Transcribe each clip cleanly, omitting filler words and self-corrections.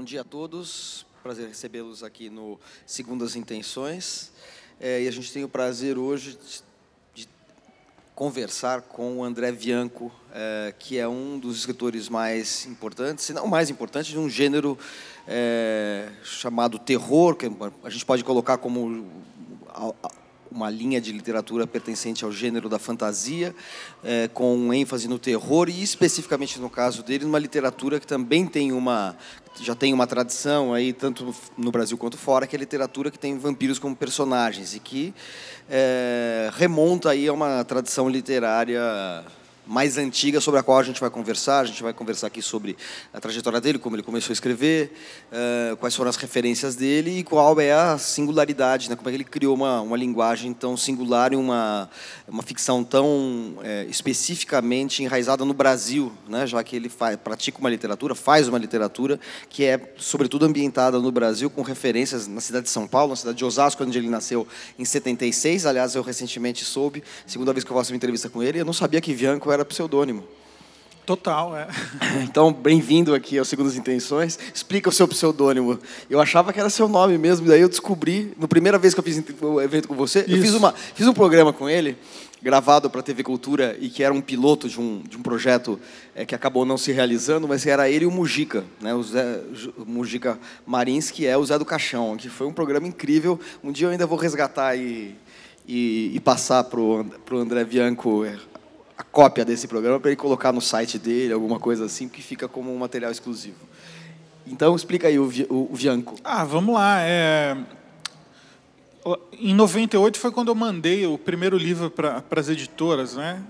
dia a todos. Prazer recebê-los aqui no Segundas Intenções. E a gente tem o prazer hoje de conversar com o André Bianco, que é um dos escritores mais importantes, se não o mais importante, de um gênero chamado terror, que a gente pode colocar como uma linha de literatura pertencente ao gênero da fantasia, com ênfase no terror e, especificamente no caso dele, numa literatura que também já tem uma tradição, aí, tanto no Brasil quanto fora, que é a literatura que tem vampiros como personagens e que remonta aí a uma tradição literária mais antiga, sobre a qual a gente vai conversar. A gente vai conversar aqui sobre a trajetória dele, como ele começou a escrever, quais foram as referências dele e qual é a singularidade, né? Como é que ele criou uma linguagem tão singular e uma ficção tão especificamente enraizada no Brasil, né? Já que ele pratica uma literatura, faz uma literatura que é, sobretudo, ambientada no Brasil, com referências na cidade de São Paulo, na cidade de Osasco, onde ele nasceu em 76. Aliás, eu recentemente soube, segunda vez que eu faço uma entrevista com ele, eu não sabia que Bianco era pseudônimo. Total, Então, bem-vindo aqui ao Segundas Intenções. Explica o seu pseudônimo. Eu achava que era seu nome mesmo, daí eu descobri, na primeira vez que eu fiz o evento com você, eu fiz um programa com ele, gravado para a TV Cultura, e que era um piloto de um projeto que acabou não se realizando, mas era ele e o Mujica, né? O Mujica Marins, que é o Zé do Caixão, que foi um programa incrível. Um dia eu ainda vou resgatar e passar para o André Bianco a cópia desse programa para ele colocar no site dele, alguma coisa assim, que fica como um material exclusivo. Então, explica aí o Bianco. Vamos lá. Em 98 foi quando eu mandei o primeiro livro para as editoras, né?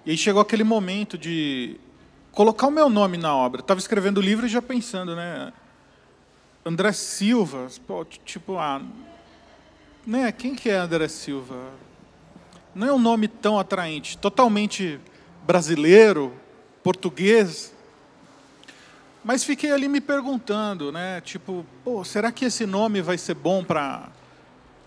E aí chegou aquele momento de colocar o meu nome na obra. Estava escrevendo o livro e já pensando, né? André Silva, né? Quem que é André Silva? Não é um nome tão atraente, totalmente brasileiro, português. Mas fiquei ali me perguntando, né? Será que esse nome vai ser bom para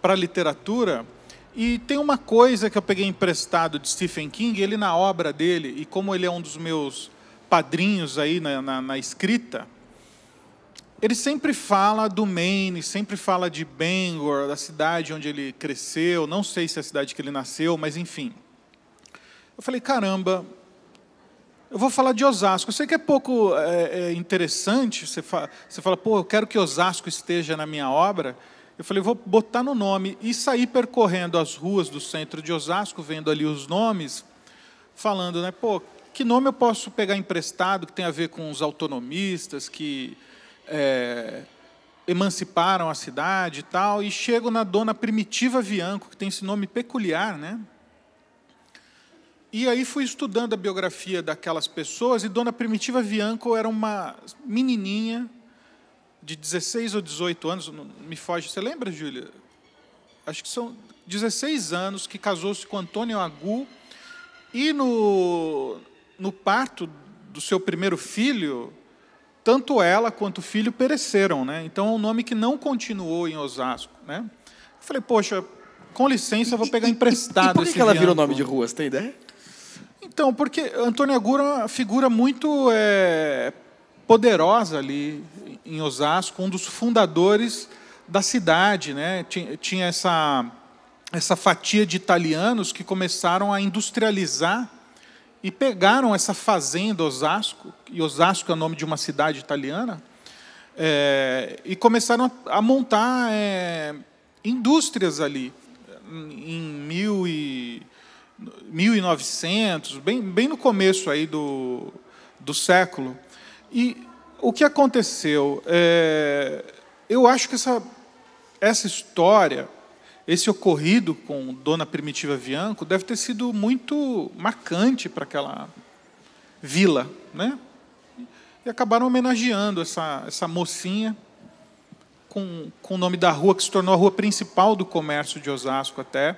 a literatura? E tem uma coisa que eu peguei emprestado de Stephen King, ele na obra dele, e como ele é um dos meus padrinhos aí na escrita, ele sempre fala do Maine, sempre fala de Bangor, da cidade onde ele cresceu, não sei se é a cidade que ele nasceu, mas enfim. Eu falei, caramba, eu vou falar de Osasco. Eu sei que é pouco interessante, você fala, eu quero que Osasco esteja na minha obra. Eu falei, vou botar no nome e sair percorrendo as ruas do centro de Osasco, vendo ali os nomes, falando, né, que nome eu posso pegar emprestado, que tem a ver com os autonomistas, que emanciparam a cidade e tal, e chego na Dona Primitiva Bianco, que tem esse nome peculiar, né? E aí fui estudando a biografia daquelas pessoas, e Dona Primitiva Bianco era uma menininha de 16 ou 18 anos, não me foge, você lembra, Júlia? Acho que são 16 anos, que casou-se com Antônio Agu, e no parto do seu primeiro filho, tanto ela quanto o filho pereceram, né? Então, é um nome que não continuou em Osasco, né? Eu falei, poxa, com licença, eu vou pegar emprestado esse Por que ela virou nome de rua, você tem ideia? Então, porque Antônio Agu é uma figura muito poderosa ali em Osasco, um dos fundadores da cidade, né? Tinha essa fatia de italianos que começaram a industrializar e pegaram essa fazenda Osasco, e Osasco é o nome de uma cidade italiana, e começaram a montar indústrias ali, em 1900, bem no começo aí do século. E o que aconteceu? Eu acho que essa história, esse ocorrido com Dona Primitiva Bianco deve ter sido muito marcante para aquela vila, né? E acabaram homenageando essa mocinha com o nome da rua, que se tornou a rua principal do comércio de Osasco até.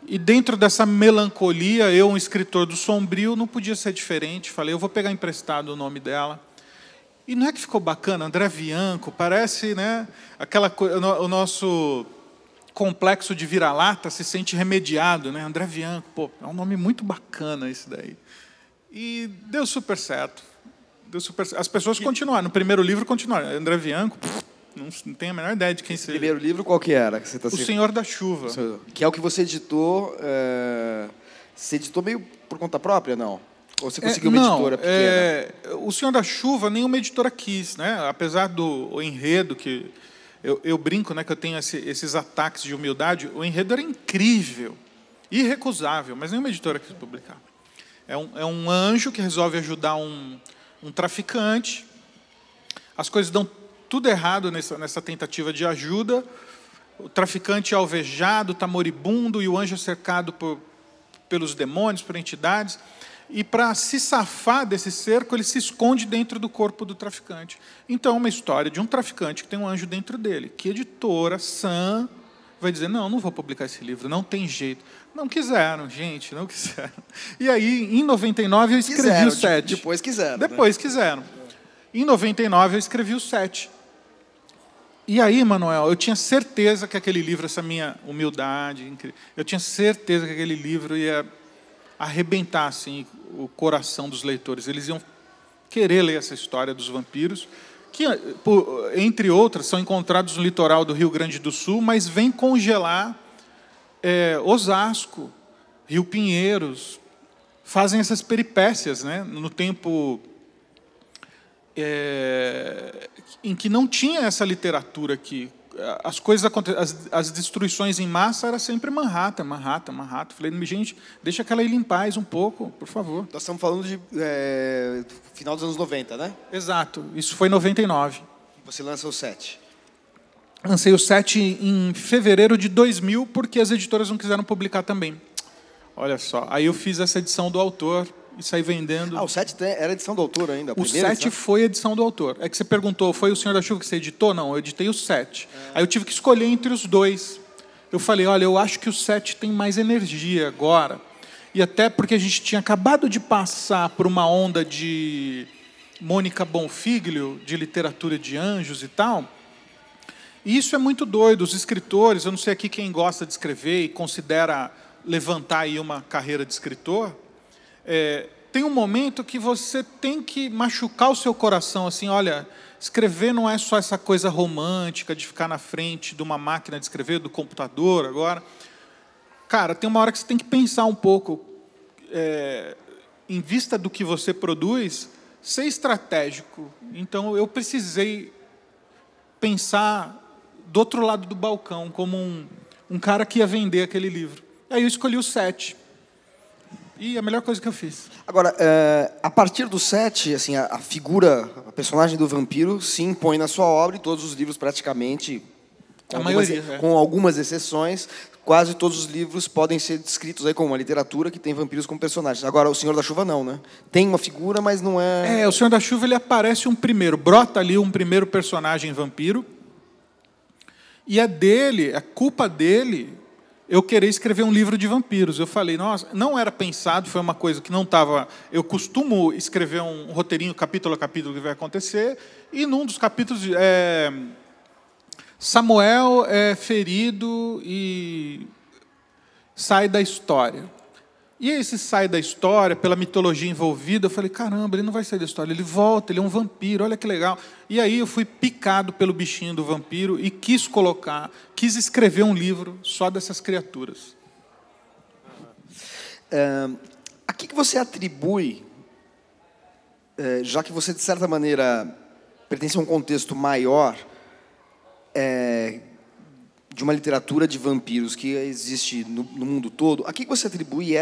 E dentro dessa melancolia, eu, um escritor do Sombrio, não podia ser diferente. Falei, eu vou pegar emprestado o nome dela. E não é que ficou bacana? André Bianco, parece, né, o nosso complexo de vira-lata se sente remediado, né? André Bianco, é um nome muito bacana esse daí. E deu super certo. As pessoas continuaram. No primeiro livro, continuaram. André Bianco, não tenho a menor ideia de quem seja. O primeiro livro, qual que era? Que você tá O Senhor da Chuva. Que é o que você editou... Você editou meio por conta própria, não? Ou você conseguiu uma editora pequena? O Senhor da Chuva, nenhuma editora quis, né? Apesar do enredo que... Eu brinco, né, que eu tenho esses ataques de humildade. O enredo era incrível, irrecusável, mas nenhuma editora quis publicar. É um anjo que resolve ajudar um traficante. As coisas dão tudo errado nessa tentativa de ajuda. O traficante é alvejado, está moribundo, e o anjo é cercado pelos demônios, por entidades. E, para se safar desse cerco, ele se esconde dentro do corpo do traficante. Então, é uma história de um traficante que tem um anjo dentro dele. Que editora sã vai dizer, não vou publicar esse livro, não tem jeito. Não quiseram, gente, não quiseram. E aí, em 99, eu escrevi o 7. Depois quiseram. Depois quiseram. Em 99, eu escrevi o 7. E aí, Manuel, eu tinha certeza que aquele livro, essa minha humildade, eu tinha certeza que aquele livro ia arrebentar assim, o coração dos leitores. Eles iam querer ler essa história dos vampiros, que, entre outras, são encontrados no litoral do Rio Grande do Sul, mas vêm congelar Osasco, Rio Pinheiros, fazem essas peripécias, né? No tempo em que não tinha essa literatura aqui. As coisas as destruições em massa era sempre Manhattan. Falei, gente, deixa aquela ilha em paz um pouco, por favor. Nós estamos falando de final dos anos 90, né? Exato, isso foi em 99. Você lança o 7. Lancei o 7 em fevereiro de 2000, porque as editoras não quiseram publicar também. Olha só, aí eu fiz essa edição do autor e saí vendendo. O 7 era edição do autor ainda? O 7 foi edição do autor. É que você perguntou, foi o Senhor da Chuva que você editou? Não, eu editei o 7. Aí eu tive que escolher entre os dois. Eu falei, olha, eu acho que o 7 tem mais energia agora. E até porque a gente tinha acabado de passar por uma onda de Mônica Bonfiglio, de literatura de anjos e tal. E isso é muito doido. Os escritores, eu não sei aqui quem gosta de escrever e considera levantar aí uma carreira de escritor, tem um momento que você tem que machucar o seu coração, assim, olha, escrever não é só essa coisa romântica de ficar na frente de uma máquina de escrever, do computador agora. Cara, tem uma hora que você tem que pensar um pouco, em vista do que você produz, ser estratégico. Então, eu precisei pensar do outro lado do balcão, como um cara que ia vender aquele livro. Aí eu escolhi o 7. E a melhor coisa que eu fiz. Agora, a partir do 7, assim, a figura, a personagem do vampiro se impõe na sua obra, e todos os livros praticamente, com algumas exceções, quase todos os livros podem ser descritos aí como uma literatura que tem vampiros como personagens. Agora, o Senhor da Chuva não, né? Tem uma figura, mas não é... O Senhor da Chuva, ele aparece brota ali um primeiro personagem vampiro, e é culpa dele... eu queria escrever um livro de vampiros. Eu falei, nossa, não era pensado, foi uma coisa que não estava... Eu costumo escrever um roteirinho, capítulo a capítulo, que vai acontecer, e num dos capítulos, Samuel é ferido e sai da história. E esse sai da história, pela mitologia envolvida, eu falei, caramba, ele não vai sair da história, ele volta, ele é um vampiro, olha que legal. E aí eu fui picado pelo bichinho do vampiro e quis escrever um livro só dessas criaturas. A que você atribui, já que você, de certa maneira, pertence a um contexto maior, de uma literatura de vampiros que existe no mundo todo, a que você atribui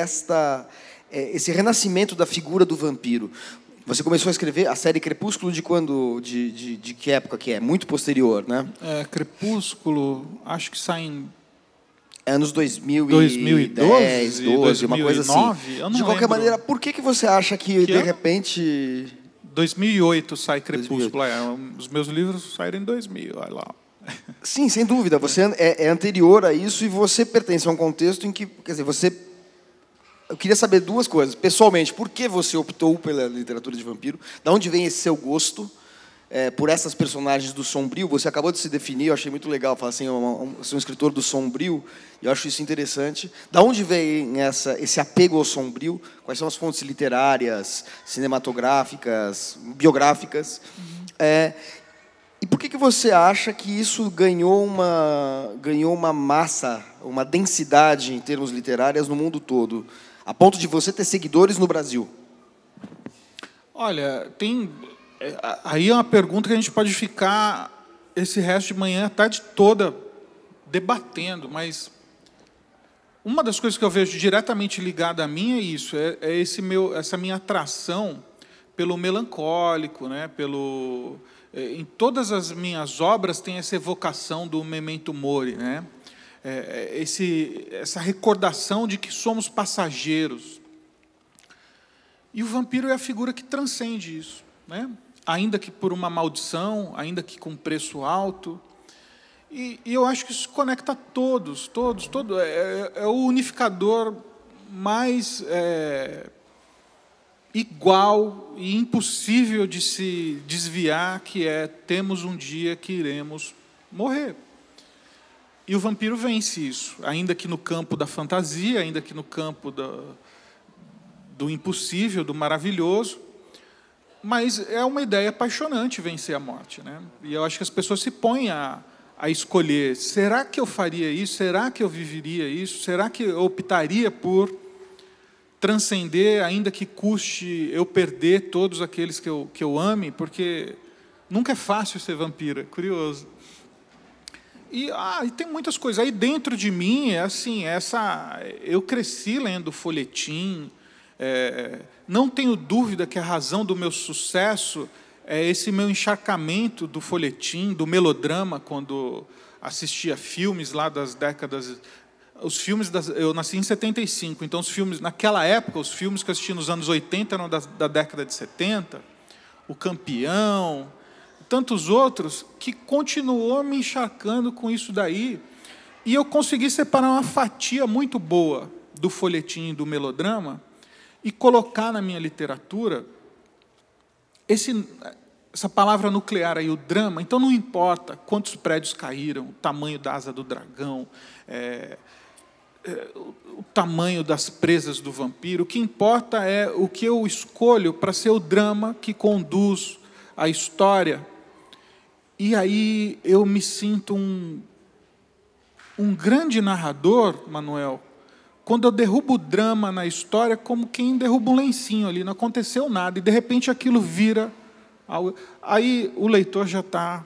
esse renascimento da figura do vampiro? Você começou a escrever a série Crepúsculo de quando? De que época que é? Muito posterior, né? Crepúsculo, acho que sai em... anos 2012, 12, uma coisa assim. Eu não de qualquer lembro. maneira, por que você acha que de repente... 2008 sai Crepúsculo. 2008. Os meus livros saíram em 2000, olha lá. Sim, sem dúvida. Você é anterior a isso e você pertence a um contexto em que, quer dizer, eu queria saber duas coisas. Pessoalmente, por que você optou pela literatura de vampiro? De onde vem esse seu gosto? por essas personagens do sombrio. Você acabou de se definir, eu achei muito legal, falar assim, eu sou um escritor do sombrio, e eu acho isso interessante. Da onde vem esse apego ao sombrio? Quais são as fontes literárias, cinematográficas, biográficas? E por que você acha que isso ganhou uma massa, uma densidade em termos literários no mundo todo, a ponto de você ter seguidores no Brasil? Olha, aí é uma pergunta que a gente pode ficar esse resto de manhã, a tarde toda, debatendo, mas uma das coisas que eu vejo diretamente ligada a mim é isso, essa minha atração pelo melancólico, né, em todas as minhas obras tem essa evocação do memento mori, né? Essa recordação de que somos passageiros. E o vampiro é a figura que transcende isso, né? Ainda que por uma maldição, ainda que com preço alto. E eu acho que isso conecta todos. É o unificador mais igual e impossível de se desviar, que temos um dia que iremos morrer. E o vampiro vence isso, ainda que no campo da fantasia, ainda que no campo do impossível, do maravilhoso, mas é uma ideia apaixonante vencer a morte, né? E eu acho que as pessoas se põem a escolher, será que eu faria isso? Será que eu viveria isso? Será que eu optaria por transcender, ainda que custe eu perder todos aqueles que eu ame? Porque nunca é fácil ser vampiro, é curioso. E tem muitas coisas. Aí dentro de mim, eu cresci lendo folhetim, não tenho dúvida que a razão do meu sucesso é esse meu encharcamento do folhetim, do melodrama, quando assistia filmes lá das décadas... eu nasci em 75, então os filmes, naquela época, os filmes que eu assisti nos anos 80 eram da década de 70, O Campeão, tantos outros, que continuou me encharcando com isso daí, e eu consegui separar uma fatia muito boa do folhetim e do melodrama e colocar na minha literatura essa palavra nuclear aí, o drama. Então não importa quantos prédios caíram, o tamanho da asa do dragão, o tamanho das presas do vampiro, o que importa é o que eu escolho para ser o drama que conduz a história. E aí eu me sinto um grande narrador, Manuel, quando eu derrubo o drama na história como quem derruba um lencinho ali, não aconteceu nada, e de repente aquilo vira algo. Aí o leitor já está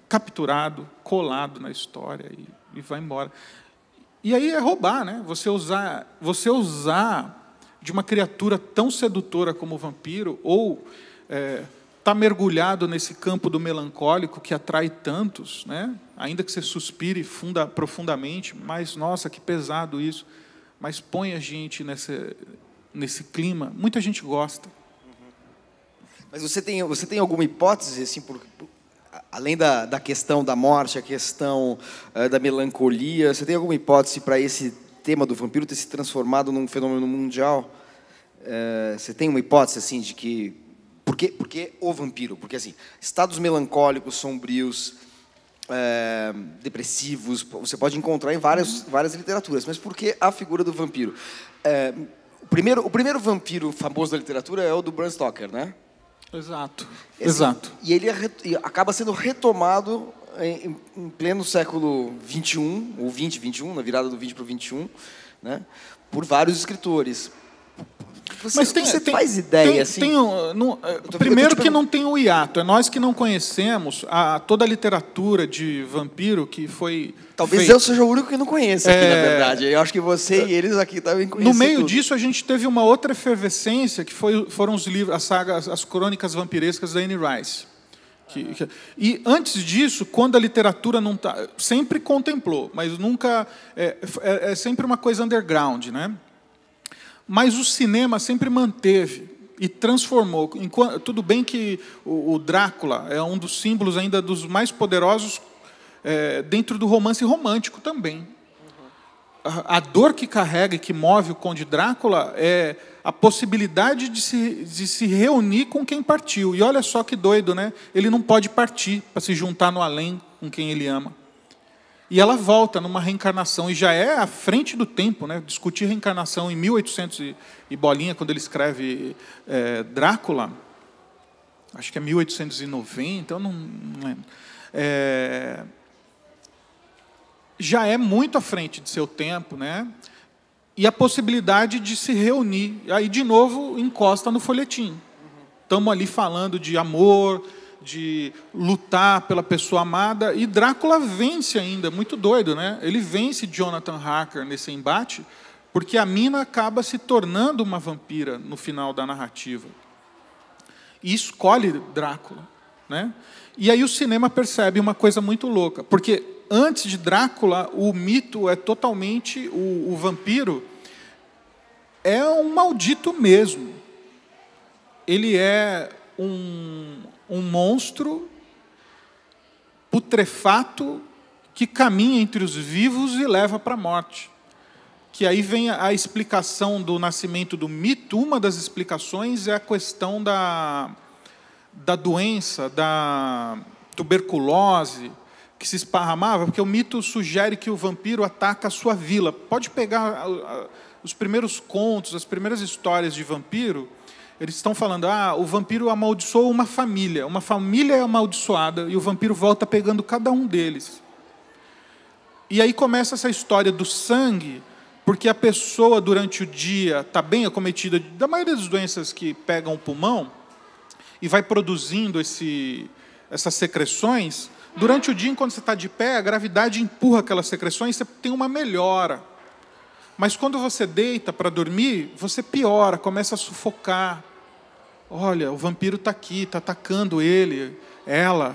capturado, colado na história e vai embora. E aí é roubar, né? Você usar de uma criatura tão sedutora como o vampiro, ou tá mergulhado nesse campo do melancólico que atrai tantos, né? Ainda que você suspire profundamente, mas, nossa, que pesado isso. Mas põe a gente nesse clima, muita gente gosta. Mas você tem alguma hipótese, assim, além da questão da morte, a questão da melancolia, você tem alguma hipótese para esse tema do vampiro ter se transformado num fenômeno mundial? Você tem uma hipótese assim de que por que o vampiro? Porque assim, estados melancólicos, sombrios, depressivos, você pode encontrar em várias literaturas, mas por que a figura do vampiro? O primeiro vampiro famoso da literatura é o do Bram Stoker, né? Exato. E ele acaba sendo retomado em pleno século XXI, ou 21, na virada do 20 para o 21, né, por vários escritores. Você faz ideia, assim? Primeiro que não tem o hiato, é nós que não conhecemos toda a literatura de vampiro que foi Talvez eu seja o único que não conheça aqui, na verdade. Eu acho que você e eles aqui também conhecem. No meio tudo disso, a gente teve uma outra efervescência, que foram os livros, as sagas, as crônicas vampirescas da Anne Rice. E antes disso, quando a literatura não sempre contemplou, mas nunca... É sempre uma coisa underground, né? Mas o cinema sempre manteve e transformou. Tudo bem que o Drácula é um dos símbolos ainda dos mais poderosos dentro do romance romântico também. a dor que carrega e que move o Conde Drácula é a possibilidade de se reunir com quem partiu. E olha só que doido, né? Ele não pode partir para se juntar no além com quem ele ama. E ela volta numa reencarnação, e já é à frente do tempo, né? Discutir reencarnação em 1800 e bolinha, quando ele escreve Drácula, acho que é 1890, eu não lembro. Já é muito à frente de seu tempo, né? E a possibilidade de se reunir. Aí, de novo, encosta no folhetim. Estamos ali falando de amor, de lutar pela pessoa amada, e Drácula vence ainda, muito doido, né? Ele vence Jonathan Harker nesse embate, porque a mina acaba se tornando uma vampira no final da narrativa. E escolhe Drácula, né? E aí o cinema percebe uma coisa muito louca, porque antes de Drácula, o mito é totalmente o vampiro é um maldito mesmo. Ele é um monstro putrefato que caminha entre os vivos e leva para a morte. Que aí vem a explicação do nascimento do mito. Uma das explicações é a questão da doença, da tuberculose, que se esparramava, porque o mito sugere que o vampiro ataca a sua vila. Pode pegar os primeiros contos, as primeiras histórias de vampiro, eles estão falando, o vampiro amaldiçoou uma família é amaldiçoada, e o vampiro volta pegando cada um deles. E aí começa essa história do sangue, porque a pessoa, durante o dia, está bem acometida da maioria das doenças que pegam o pulmão, e vai produzindo essas secreções. Durante o dia, enquanto você está de pé, a gravidade empurra aquelas secreções, você tem uma melhora. Mas quando você deita para dormir, você piora, começa a sufocar. Olha, o vampiro está aqui, está atacando ele, ela.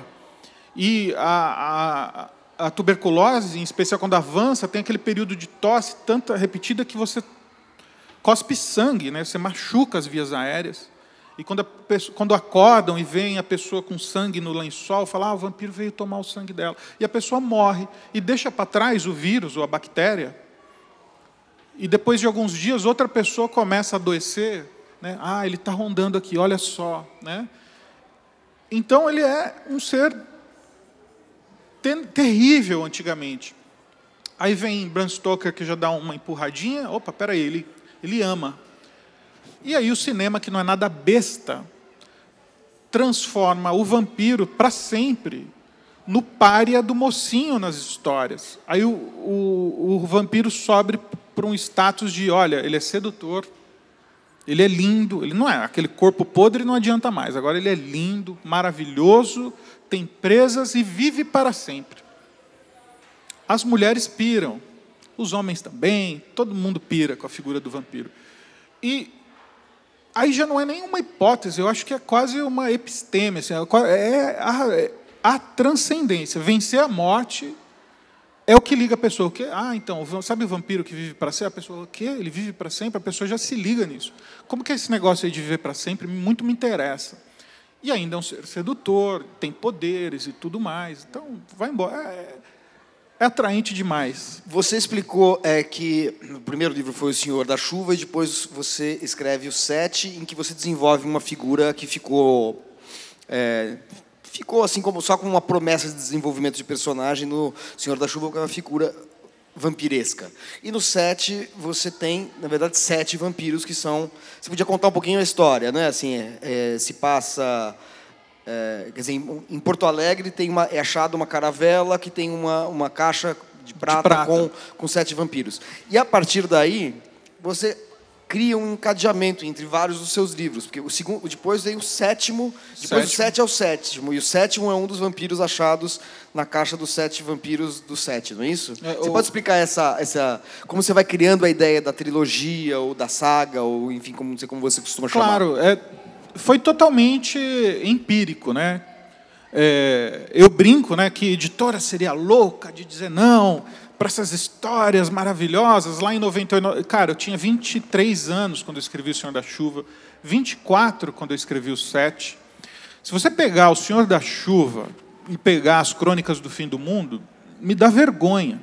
E a tuberculose, em especial quando avança, tem aquele período de tosse tanta repetida que você cospe sangue, né? Você machuca as vias aéreas. E quando acordam e veem a pessoa com sangue no lençol, falam, o vampiro veio tomar o sangue dela. E a pessoa morre e deixa para trás o vírus ou a bactéria. E depois de alguns dias, outra pessoa começa a adoecer. Né? Ele está rondando aqui, olha só. Né? Então, ele é um ser terrível antigamente. Aí vem Bram Stoker, que já dá uma empurradinha. Opa, peraí, ele ama. E aí o cinema, que não é nada besta, transforma o vampiro para sempre no pária do mocinho nas histórias. Aí o vampiro sobe para um status de, olha, ele é sedutor, ele é lindo, ele não é aquele corpo podre, não adianta mais. Agora ele é lindo, maravilhoso, tem presas e vive para sempre. As mulheres piram, os homens também, todo mundo pira com a figura do vampiro. E aí já não é nenhuma hipótese, eu acho que é quase uma episteme, assim, é a transcendência. Vencer a morte é o que liga a pessoa. Então, sabe o vampiro que vive para sempre? A pessoa, o quê? Ele vive para sempre? A pessoa já se liga nisso. Como que é esse negócio aí de viver para sempre? Muito me interessa. E ainda é um ser sedutor, tem poderes e tudo mais. Então, vai embora. É atraente demais. Você explicou que o primeiro livro foi O Senhor da Chuva, e depois você escreve o 7, em que você desenvolve uma figura que ficou assim só com uma promessa de desenvolvimento de personagem. No Senhor da Chuva, que é uma figura vampiresca. E no 7 você tem, na verdade, 7 vampiros que são... Você podia contar um pouquinho a história, né? Assim, se passa... quer dizer, em Porto Alegre é achada uma caravela que tem uma caixa de prata. Com 7 vampiros. E a partir daí, você cria um encadeamento entre vários dos seus livros. Porque depois veio o 7º, depois o 7 é o 7º, e o 7º é um dos vampiros achados na caixa dos 7 vampiros do 7, não é isso? Você pode explicar como você vai criando a ideia da trilogia, ou da saga, ou enfim, como você costuma chamar? Claro, foi totalmente empírico, né? Eu brinco, né, que editora seria louca de dizer não para essas histórias maravilhosas. Lá em 99, cara, eu tinha 23 anos quando eu escrevi O Senhor da Chuva, 24 quando eu escrevi o 7. Se você pegar O Senhor da Chuva e pegar as Crônicas do Fim do Mundo, me dá vergonha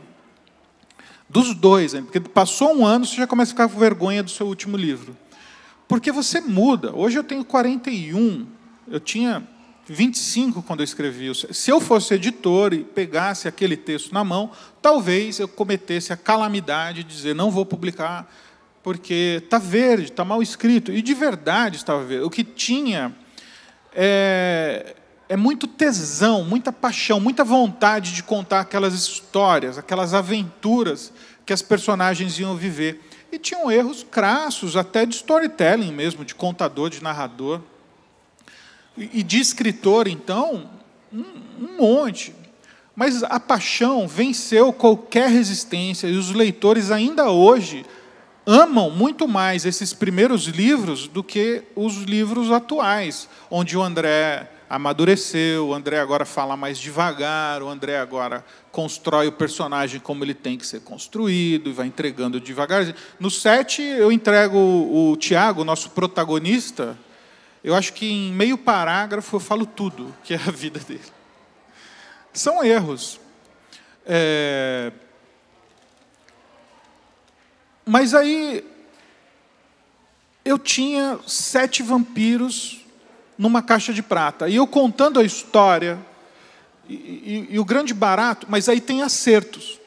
Dos dois, porque passou um ano, você já começa a ficar com vergonha do seu último livro. Porque você muda. Hoje eu tenho 41, eu tinha 25 quando eu escrevi. Se eu fosse editor e pegasse aquele texto na mão, talvez eu cometesse a calamidade de dizer, não vou publicar, porque está verde, está mal escrito. E de verdade estava verde. O que tinha é muito tesão, muita paixão, muita vontade de contar aquelas histórias, aquelas aventuras que as personagens iam viver. E tinham erros crassos, até de storytelling mesmo, de contador, de narrador. E de escritor, então, um monte. Mas a paixão venceu qualquer resistência, e os leitores ainda hoje amam muito mais esses primeiros livros do que os livros atuais, onde o André amadureceu, o André agora fala mais devagar, o André agora constrói o personagem como ele tem que ser construído, e vai entregando devagarzinho. No 7, eu entrego o Tiago, nosso protagonista, eu acho que em meio parágrafo eu falo tudo, que é a vida dele. São erros. Mas aí eu tinha 7 vampiros numa caixa de prata. E eu contando a história, e o grande barato, mas aí tem acertos.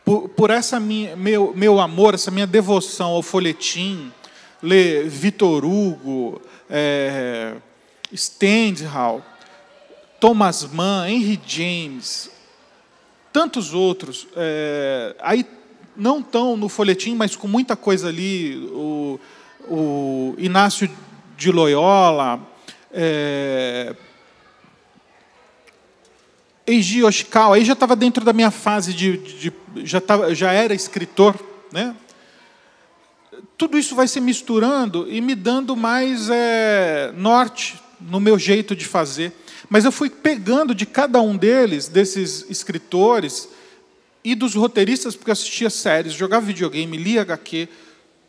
Por essa meu amor, essa minha devoção ao folhetim, ler Victor Hugo, Stendhal, Thomas Mann, Henry James, tantos outros. Aí não estão no folhetim, mas com muita coisa ali, o Inácio de Loyola, Eiji Yoshikawa, aí já estava dentro da minha fase já era escritor, né? Tudo isso vai se misturando e me dando mais norte no meu jeito de fazer. Mas eu fui pegando de cada um deles, desses escritores e dos roteiristas, porque eu assistia séries, jogava videogame, lia HQ.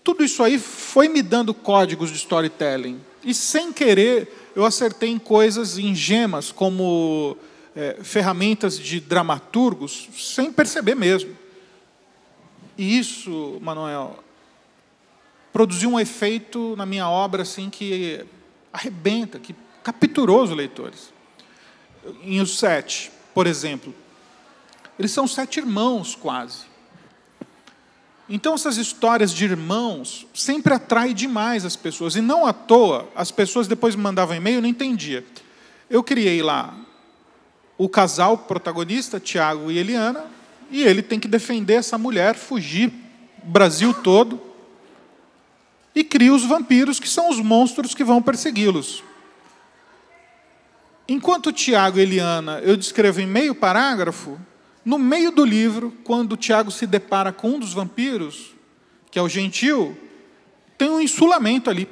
Tudo isso aí foi me dando códigos de storytelling. E, sem querer, eu acertei em coisas, em gemas, como ferramentas de dramaturgos, sem perceber mesmo. E isso, Manuel, produziu um efeito na minha obra assim, que arrebenta, que capturou os leitores. Em Os 7, por exemplo, eles são 7 irmãos, quase. Então, essas histórias de irmãos sempre atraem demais as pessoas. E não à toa, as pessoas depois me mandavam e-mail e não entendia. Eu criei lá o casal protagonista, Tiago e Eliana, e ele tem que defender essa mulher, fugir o Brasil todo, e cria os vampiros, que são os monstros que vão persegui-los. Enquanto Tiago e Eliana eu descrevo em meio parágrafo, no meio do livro, quando o Tiago se depara com um dos vampiros, que é o Gentil, tem um insulamento ali,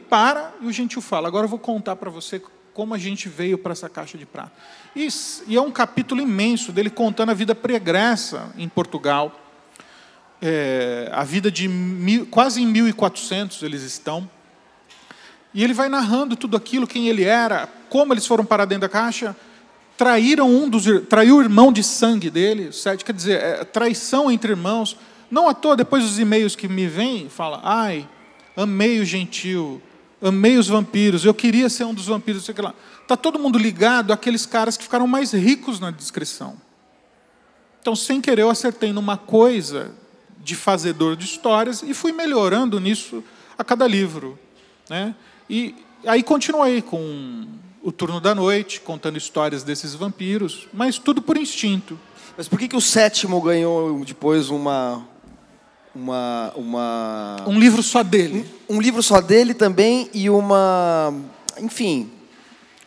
e o Gentil fala, agora eu vou contar para você como a gente veio para essa caixa de prata. E é um capítulo imenso dele contando a vida pregressa em Portugal, a vida de quase em 1400 eles estão, e ele vai narrando tudo aquilo, quem ele era, como eles foram parar dentro da caixa. Traiu o irmão de sangue dele, 7, quer dizer, traição entre irmãos. Não à toa, depois dos e-mails que me vêm, fala, ai, amei o Gentil, amei os vampiros, eu queria ser um dos vampiros, sei lá. Está todo mundo ligado àqueles caras que ficaram mais ricos na descrição. Então, sem querer, eu acertei numa coisa de fazedor de histórias e fui melhorando nisso a cada livro, né? E aí continuei com O Turno da Noite, contando histórias desses vampiros, mas tudo por instinto. Mas por que o 7º ganhou depois um livro só dele? Um livro só dele também e enfim,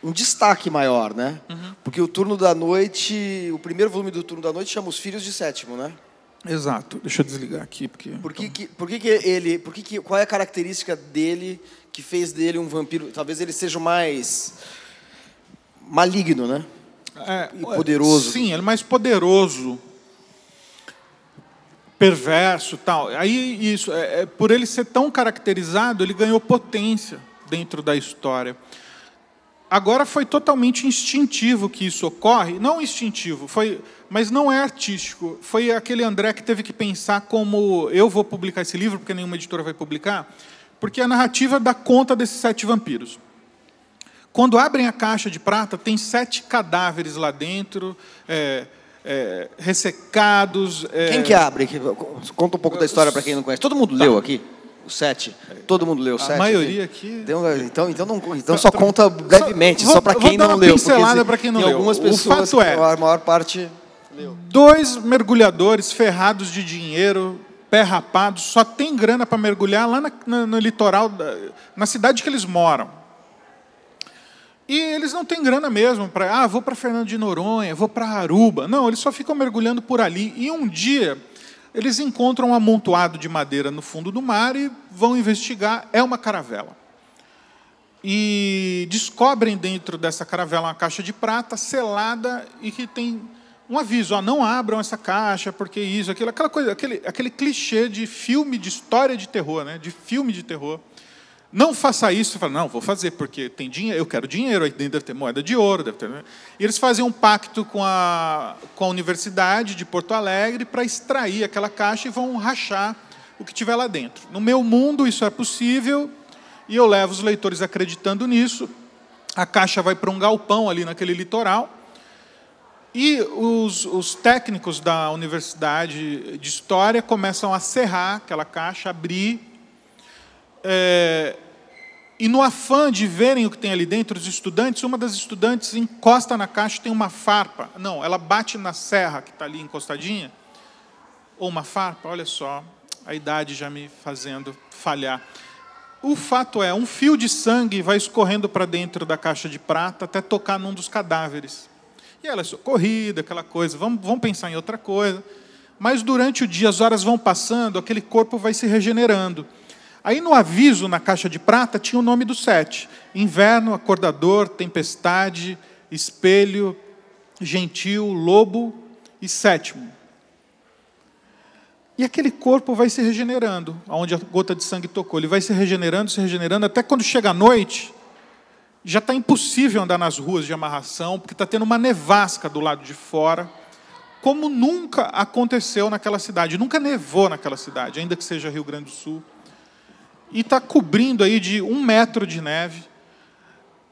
um destaque maior, né? Uhum. Porque o Turno da Noite, o primeiro volume do Turno da Noite chama Os Filhos de Sétimo, né? Exato. Deixa eu desligar aqui, porque qual é a característica dele que fez dele um vampiro? Talvez ele seja o mais maligno, né? E poderoso. Sim, ele é mais poderoso, perverso, tal. Aí isso, por ele ser tão caracterizado, ele ganhou potência dentro da história. Agora foi totalmente instintivo que isso ocorre. Não instintivo, mas não é artístico. Foi aquele André que teve que pensar como eu vou publicar esse livro, porque nenhuma editora vai publicar, porque a narrativa dá conta desses 7 vampiros. Quando abrem a caixa de prata, tem 7 cadáveres lá dentro, ressecados. Quem que abre? Conta um pouco da história para quem não conhece. Todo mundo leu aqui? O 7? Todo mundo leu o 7? A maioria aqui... Então só conta brevemente, só para quem não leu. Pincelada para quem não leu. Algumas pessoas, o fato é, a maior parte leu. 2 mergulhadores ferrados de dinheiro, pé rapado, só tem grana para mergulhar lá no litoral, na cidade que eles moram. E eles não têm grana mesmo para, vou para Fernando de Noronha, vou para Aruba. Não, eles só ficam mergulhando por ali. E um dia eles encontram um amontoado de madeira no fundo do mar e vão investigar. É uma caravela. E descobrem dentro dessa caravela uma caixa de prata selada e que tem um aviso: não abram essa caixa, porque isso, aquilo, aquela coisa, aquele clichê de filme, de história de terror, né? De filme de terror. Não faça isso. Você fala, não, vou fazer, porque tem dinheiro, eu quero dinheiro, aí dentro deve ter moeda de ouro. Deve ter, né? E eles fazem um pacto com a Universidade de Porto Alegre para extrair aquela caixa e vão rachar o que tiver lá dentro. No meu mundo, isso é possível, e eu levo os leitores acreditando nisso. A caixa vai para um galpão ali naquele litoral, e os técnicos da Universidade de História começam a serrar aquela caixa, abrir. E no afã de verem o que tem ali dentro, os estudantes, uma das estudantes encosta na caixa e tem uma farpa. Não, ela bate na serra que está ali encostadinha. Ou uma farpa, olha só, a idade já me fazendo falhar. O fato é, um fio de sangue vai escorrendo para dentro da caixa de prata até tocar num dos cadáveres. E ela é socorrida, aquela coisa, vamos pensar em outra coisa. Mas durante o dia, as horas vão passando, aquele corpo vai se regenerando. Aí, no aviso, na caixa de prata, tinha o nome dos 7. Inverno, acordador, tempestade, espelho, gentil, lobo e sétimo. E aquele corpo vai se regenerando, onde a gota de sangue tocou. Ele vai se regenerando, até quando chega a noite, já está impossível andar nas ruas de amarração, porque está tendo uma nevasca do lado de fora, como nunca aconteceu naquela cidade. Nunca nevou naquela cidade, ainda que seja Rio Grande do Sul. E está cobrindo aí de 1 metro de neve.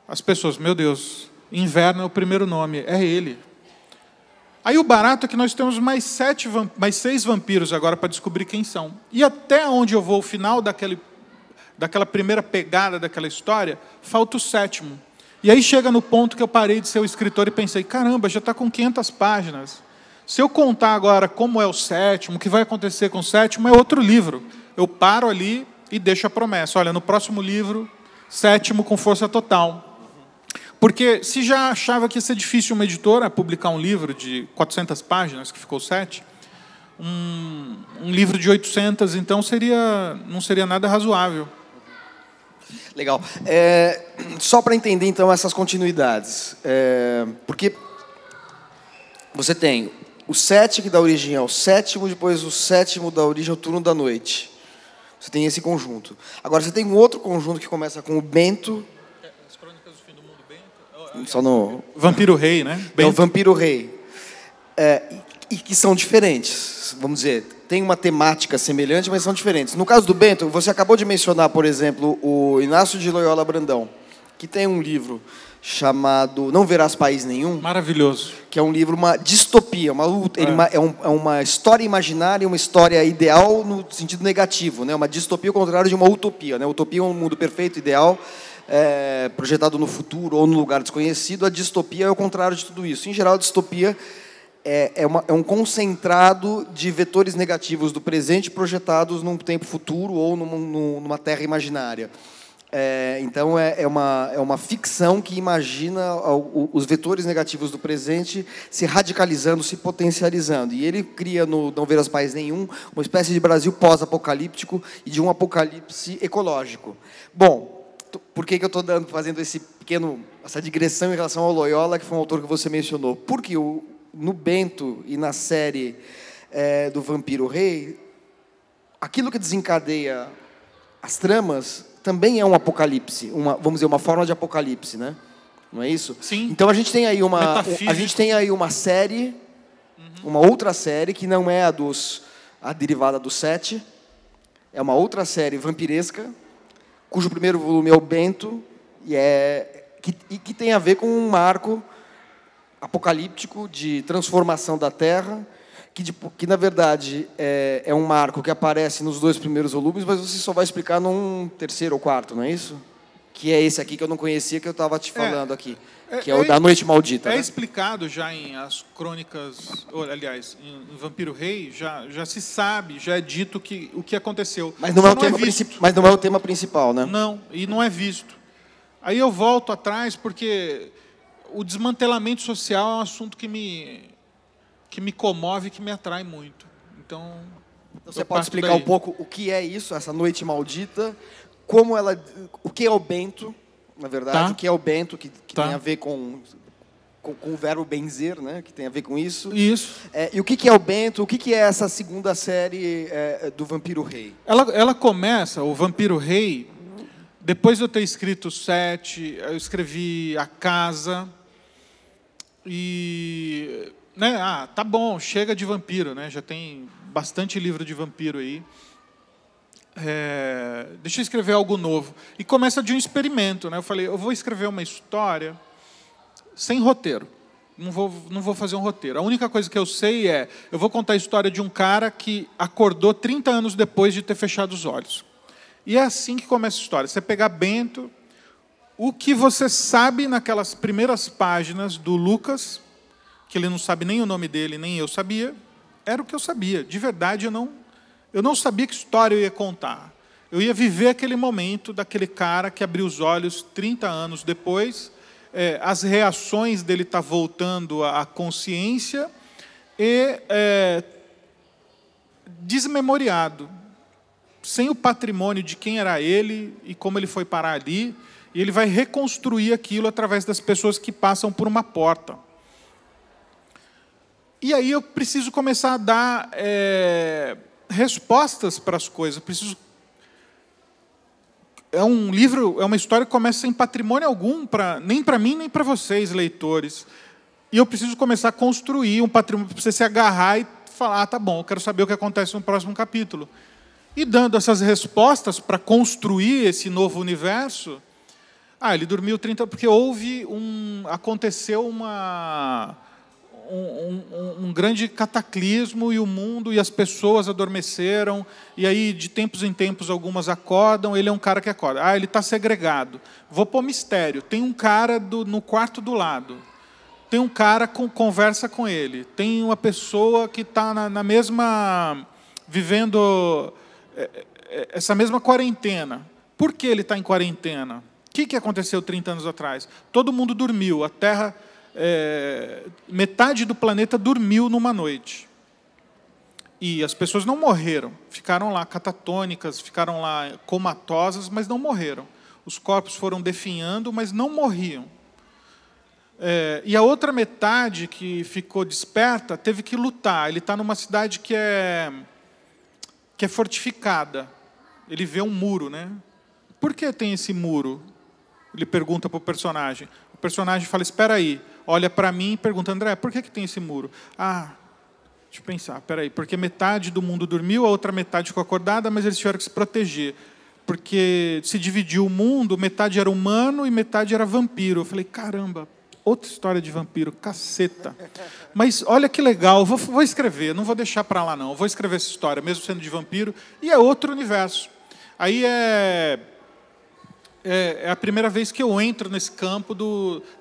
As pessoas, meu Deus, inverno é o primeiro nome, é ele. Aí o barato é que nós temos mais 6 vampiros agora para descobrir quem são. E até onde eu vou, o final daquela primeira pegada daquela história, falta o 7º. E aí chega no ponto que eu parei de ser o escritor e pensei, caramba, já está com 500 páginas. Se eu contar agora como é o 7º, o que vai acontecer com o 7º, é outro livro. Eu paro ali e deixo a promessa. Olha, no próximo livro, 7º com força total. Porque se já achava que ia ser difícil uma editora publicar um livro de 400 páginas, que ficou 7, um livro de 800, então não seria nada razoável. Legal. Só para entender, então, essas continuidades. Porque você tem o 7 que dá origem ao 7º, depois o 7º dá origem ao turno da noite. Você tem esse conjunto. Agora, você tem um outro conjunto que começa com o Bento. As Crônicas do Fim do Mundo, Bento? Só no... Vampiro Rei, né? Bento. É o Vampiro Rei. E que são diferentes. Vamos dizer, tem uma temática semelhante, mas são diferentes. No caso do Bento, você acabou de mencionar, por exemplo, o Inácio de Loyola Brandão, que tem um livro chamado Não Verás País Nenhum. Maravilhoso. Que é um livro, uma distopia, é uma história imaginária, uma história ideal no sentido negativo, né? Uma distopia ao contrário de uma utopia, né? Utopia é um mundo perfeito, ideal, projetado no futuro ou no lugar desconhecido. A distopia é o contrário de tudo isso. Em geral, a distopia é um concentrado de vetores negativos do presente projetados num tempo futuro ou numa terra imaginária. Então, é uma ficção que imagina os vetores negativos do presente se radicalizando, se potencializando. E ele cria, no Não Verás País Nenhum, uma espécie de Brasil pós-apocalíptico e de um apocalipse ecológico. Bom, por que eu estou fazendo essa digressão em relação ao Loyola, que foi um autor que você mencionou? Porque no Bento e na série do Vampiro Rei, aquilo que desencadeia as tramas também é um apocalipse, vamos dizer, uma forma de apocalipse, né? não é isso? Sim. Então a gente tem aí uma série, uma outra série que não é a derivada do 7, é uma outra série vampiresca, cujo primeiro volume é o Bento, que tem a ver com um marco apocalíptico de transformação da Terra, que na verdade é um marco que aparece nos 2 primeiros volumes, mas você só vai explicar num terceiro ou quarto, não é isso? Que é esse aqui que eu não conhecia, que eu estava te falando aqui, que é o da Noite Maldita. É né? explicado já em As Crônicas, aliás, em Vampiro Rei, já se sabe, já é dito o que aconteceu. Mas não é o tema principal, né? Não, e não é visto. Aí eu volto atrás porque o desmantelamento social é um assunto que me comove, que me atrai muito. Então você pode explicar um pouco o que é isso, essa Noite Maldita, o que é o Bento, na verdade, o que é o Bento, que tem a ver com o verbo benzer, né? Que tem a ver com isso. Isso. E o que é o Bento? O que é essa segunda série do Vampiro Rei? Ela começa, o Vampiro Rei, depois de eu ter escrito o 7, eu escrevi A Casa, e... né, tá bom, chega de vampiro, né? Já tem bastante livro de vampiro aí. Deixa eu escrever algo novo. E começa de um experimento, né? Eu falei, eu vou escrever uma história sem roteiro. Não vou fazer um roteiro. A única coisa que eu sei eu vou contar a história de um cara que acordou 30 anos depois de ter fechado os olhos. E é assim que começa a história. Você pegar Bento, o que você sabe naquelas primeiras páginas do Lucas, que ele não sabe nem o nome dele, nem eu sabia, era o que eu sabia. De verdade, eu não sabia que história eu ia contar. Eu ia viver aquele momento daquele cara que abriu os olhos 30 anos depois, as reações dele estar voltando à consciência e desmemoriado, sem o patrimônio de quem era ele e como ele foi parar ali, e ele vai reconstruir aquilo através das pessoas que passam por uma porta. E aí eu preciso começar a dar respostas para as coisas. É um livro, é uma história que começa sem patrimônio algum, nem para mim, nem para vocês, leitores. E eu preciso começar a construir um patrimônio para você se agarrar e falar, tá bom, eu quero saber o que acontece no próximo capítulo. E dando essas respostas para construir esse novo universo, ele dormiu 30, porque aconteceu um grande cataclismo e o mundo e as pessoas adormeceram, e aí de tempos em tempos algumas acordam, ele é um cara que acorda. Ele está segregado. Vou pôr mistério. Tem um cara no quarto do lado. Tem um cara que conversa com ele. Tem uma pessoa que está na mesma... vivendo essa mesma quarentena. Por que ele está em quarentena? O que aconteceu 30 anos atrás? Todo mundo dormiu. A Terra... metade do planeta dormiu numa noite. E as pessoas não morreram. Ficaram lá catatônicas, ficaram lá comatosas, mas não morreram. Os corpos foram definhando, mas não morriam. E a outra metade que ficou desperta teve que lutar. Ele está numa cidade que é fortificada. Ele vê um muro, né? Por que tem esse muro? Ele pergunta para o personagem. O personagem fala, espera aí. Olha para mim e pergunta, André, por que tem esse muro? Deixa eu pensar, espera aí. Porque metade do mundo dormiu, a outra metade ficou acordada, mas eles tiveram que se proteger. Porque se dividiu o mundo, metade era humano e metade era vampiro. Eu falei, caramba, outra história de vampiro, caceta. Mas olha que legal, vou escrever, não vou deixar para lá não. Vou escrever essa história, mesmo sendo de vampiro, e é outro universo. Aí é a primeira vez que eu entro nesse campo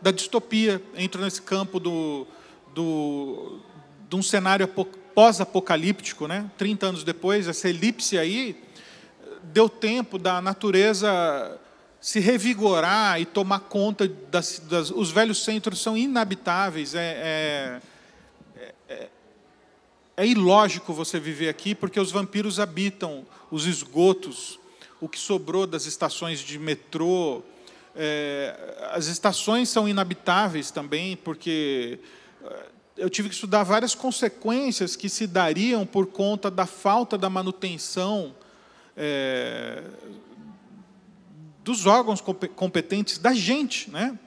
da distopia, entro nesse campo de um cenário pós-apocalíptico, né? 30 anos depois, essa elipse aí, deu tempo da natureza se revigorar e tomar conta os velhos centros são inabitáveis, é ilógico você viver aqui, porque os vampiros habitam os esgotos, o que sobrou das estações de metrô. As estações são inabitáveis também, porque eu tive que estudar várias consequências que se dariam por conta da falta da manutenção dos órgãos competentes da gente, né?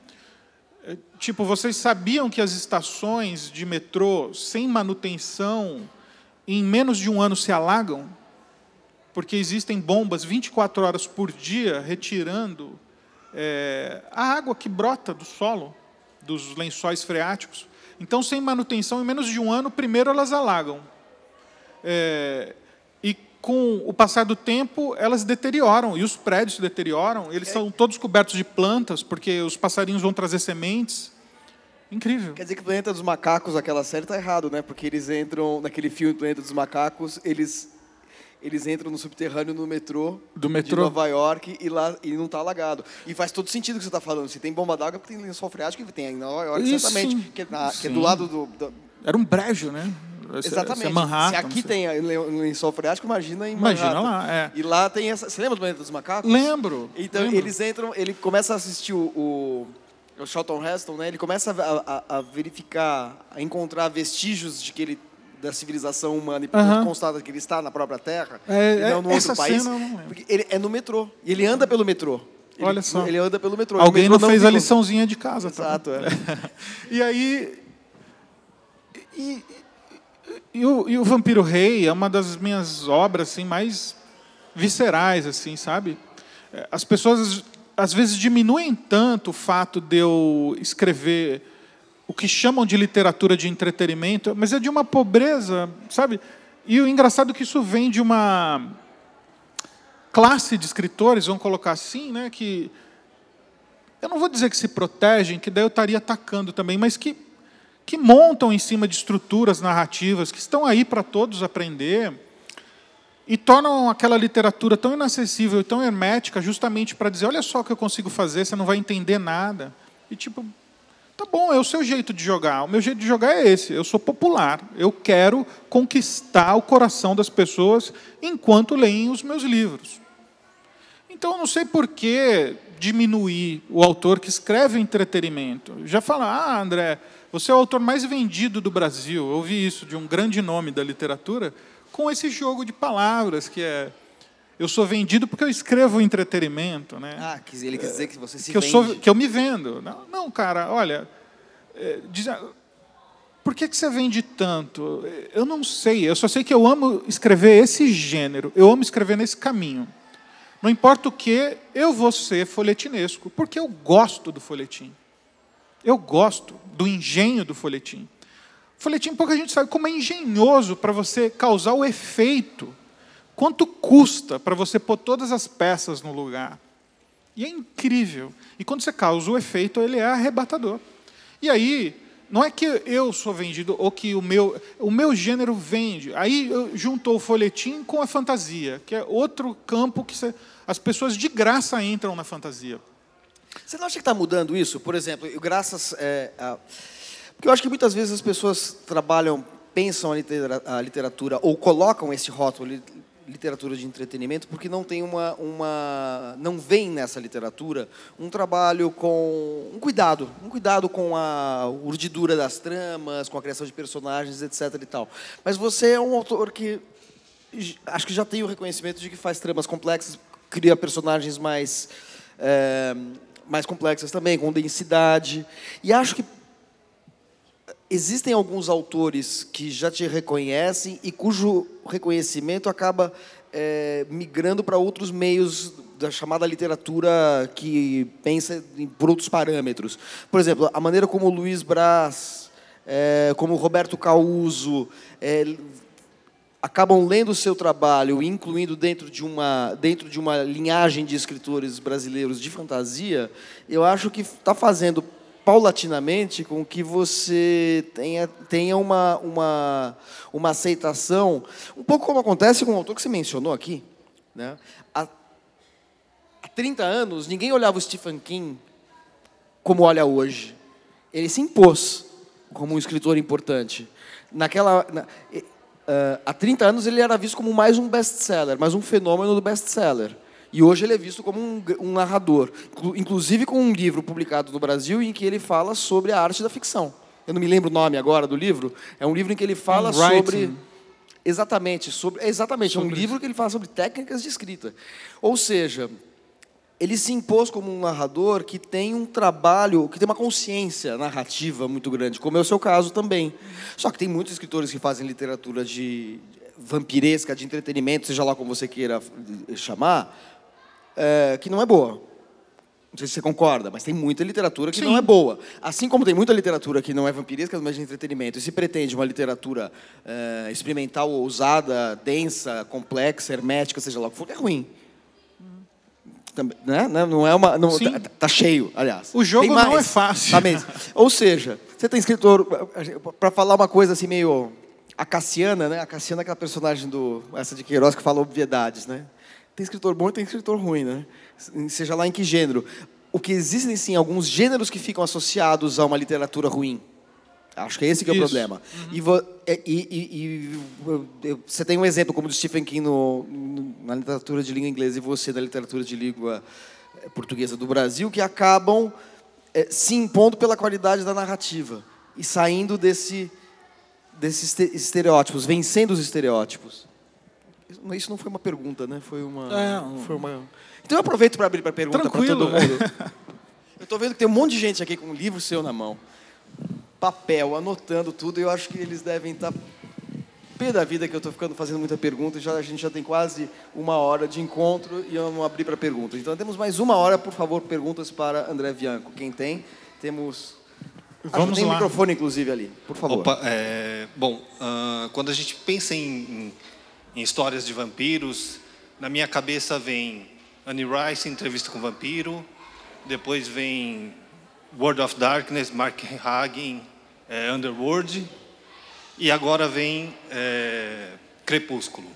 Tipo, vocês sabiam que as estações de metrô sem manutenção, em menos de um ano, se alagam? Porque existem bombas 24 horas por dia retirando a água que brota do solo, dos lençóis freáticos. Então, sem manutenção, em menos de um ano, primeiro elas alagam. E com o passar do tempo, elas deterioram, e os prédios se deterioram, eles são todos cobertos de plantas, porque os passarinhos vão trazer sementes. Incrível. Quer dizer que o Planeta dos Macacos, aquela série, está errado, né? Porque eles entram, naquele filme Planeta dos Macacos, eles entram no subterrâneo no metrô, de Nova York e não está alagado. E faz todo sentido o que você está falando. Se tem bomba d'água, porque tem lençol freático que tem em Nova York, certamente. Que é do lado do... Era um brejo, né? Exatamente. Manhattan, se aqui tem lençol freático, imagina em Manhattan. Imagina lá, E lá tem essa... Você lembra do Planeta dos Macacos? Lembro. Então, eles entram... Ele começa a assistir o Charlton Heston, né? Ele começa a verificar, a encontrar vestígios da civilização humana e constata que ele está na própria Terra, e não no outro país. Porque ele é no metrô. E ele anda pelo metrô. Olha só. Ele anda pelo metrô. Alguém não fez a liçãozinha de casa. Exato, E aí... E o Vampiro Rei é uma das minhas obras assim, mais viscerais, assim, sabe? As pessoas, às vezes, diminuem tanto o fato de eu escrever o que chamam de literatura de entretenimento, mas é de uma pobreza, sabe? E o engraçado é que isso vem de uma classe de escritores, vamos colocar assim, né, que eu não vou dizer que se protegem, que daí eu estaria atacando também, mas que montam em cima de estruturas narrativas que estão aí para todos aprender e tornam aquela literatura tão inacessível e tão hermética justamente para dizer, olha só o que eu consigo fazer, você não vai entender nada. E tipo, tá bom, é o seu jeito de jogar. O meu jeito de jogar é esse. Eu sou popular. Eu quero conquistar o coração das pessoas enquanto leem os meus livros. Então, eu não sei por que diminuir o autor que escreve entretenimento. Já fala, André, você é o autor mais vendido do Brasil. Eu ouvi isso de um grande nome da literatura, com esse jogo de palavras, que é... Eu sou vendido porque eu escrevo entretenimento, né? Ele quer dizer que você se vende. Que eu me vendo. Não, cara, olha... por que você vende tanto? Eu não sei. Eu só sei que eu amo escrever esse gênero. Eu amo escrever nesse caminho. Não importa o que, eu vou ser folhetinesco, porque eu gosto do folhetim. Eu gosto do engenho do folhetim. O folhetim, pouca gente sabe como é engenhoso para você causar o efeito. Quanto custa para você pôr todas as peças no lugar? E é incrível. E quando você causa o efeito, ele é arrebatador. E aí, não é que eu sou vendido ou que o meu gênero vende. Aí juntou o folhetim com a fantasia, que é outro campo que as pessoas de graça entram na fantasia. Você não acha que está mudando isso? Por exemplo, graças porque eu acho que muitas vezes as pessoas pensam a literatura ou colocam esse rótulo literatura de entretenimento porque não tem não vem nessa literatura um trabalho com um cuidado com a urdidura das tramas, com a criação de personagens, etc. e tal. Mas você é um autor que acho que já tem o reconhecimento de que faz tramas complexas, cria personagens mais complexas também, com densidade. E acho que existem alguns autores que já te reconhecem e cujo reconhecimento acaba migrando para outros meios da chamada literatura que pensa por outros parâmetros. Por exemplo, a maneira como o Luiz Braz, como o Roberto Causo, acabam lendo o seu trabalho, incluindo dentro de uma linhagem de escritores brasileiros de fantasia, eu acho que está fazendo paulatinamente com que você tenha uma aceitação, um pouco como acontece com o autor que você mencionou aqui, né? Há 30 anos, ninguém olhava o Stephen King como olha hoje. Ele se impôs como um escritor importante. Há 30 anos ele era visto como mais um best-seller, mais um fenômeno do best-seller. E hoje ele é visto como um narrador, inclusive com um livro publicado no Brasil em que ele fala sobre a arte da ficção. Eu não me lembro o nome agora do livro. É um livro em que ele fala sobre... Exatamente, é um livro que ele fala sobre técnicas de escrita. Ou seja, ele se impôs como um narrador que tem um trabalho, que tem uma consciência narrativa muito grande, como é o seu caso também. Só que tem muitos escritores que fazem literatura de vampiresca, de entretenimento, seja lá como você queira chamar, que não é boa. Não sei se você concorda, mas tem muita literatura que não é boa. Assim como tem muita literatura que não é vampiresca, mas de entretenimento. E se pretende uma literatura experimental, ousada, densa, complexa, hermética, seja lá o que for, é ruim. Né? Não é uma, não, tá cheio, aliás. O jogo não é fácil. Tá mesmo. Ou seja, você tem escritor, para falar uma coisa assim meio a Cassiana, né? A Cassiana é aquela personagem essa de Queiroz que fala obviedades, né? Tem escritor bom e tem escritor ruim, né? Seja lá em que gênero. O que existem sim alguns gêneros que ficam associados a uma literatura ruim. Acho que é esse que é o problema. Você tem um exemplo como o de Stephen King na literatura de língua inglesa e você da literatura de língua portuguesa do Brasil, que acabam se impondo pela qualidade da narrativa e saindo desses estereótipos, vencendo os estereótipos. Isso não foi uma pergunta, né? Foi uma... Então eu aproveito para abrir para pergunta para todo mundo. Eu estou vendo que tem um monte de gente aqui com um livro seu na mão. Papel, anotando tudo, e eu acho que eles devem estar pé da vida que eu estou fazendo muita pergunta, a gente já tem quase 1 hora de encontro e eu não abri para perguntas. Então temos mais 1 hora, por favor, perguntas para André Bianco. Quem tem? Temos... Vamos tem lá. um microfone, inclusive, ali. Por favor. Opa, quando a gente pensa em histórias de vampiros, na minha cabeça vem Anne Rice, Entrevista com o Vampiro, depois vem World of Darkness, Mark Hagen, Underworld, e agora vem Crepúsculo.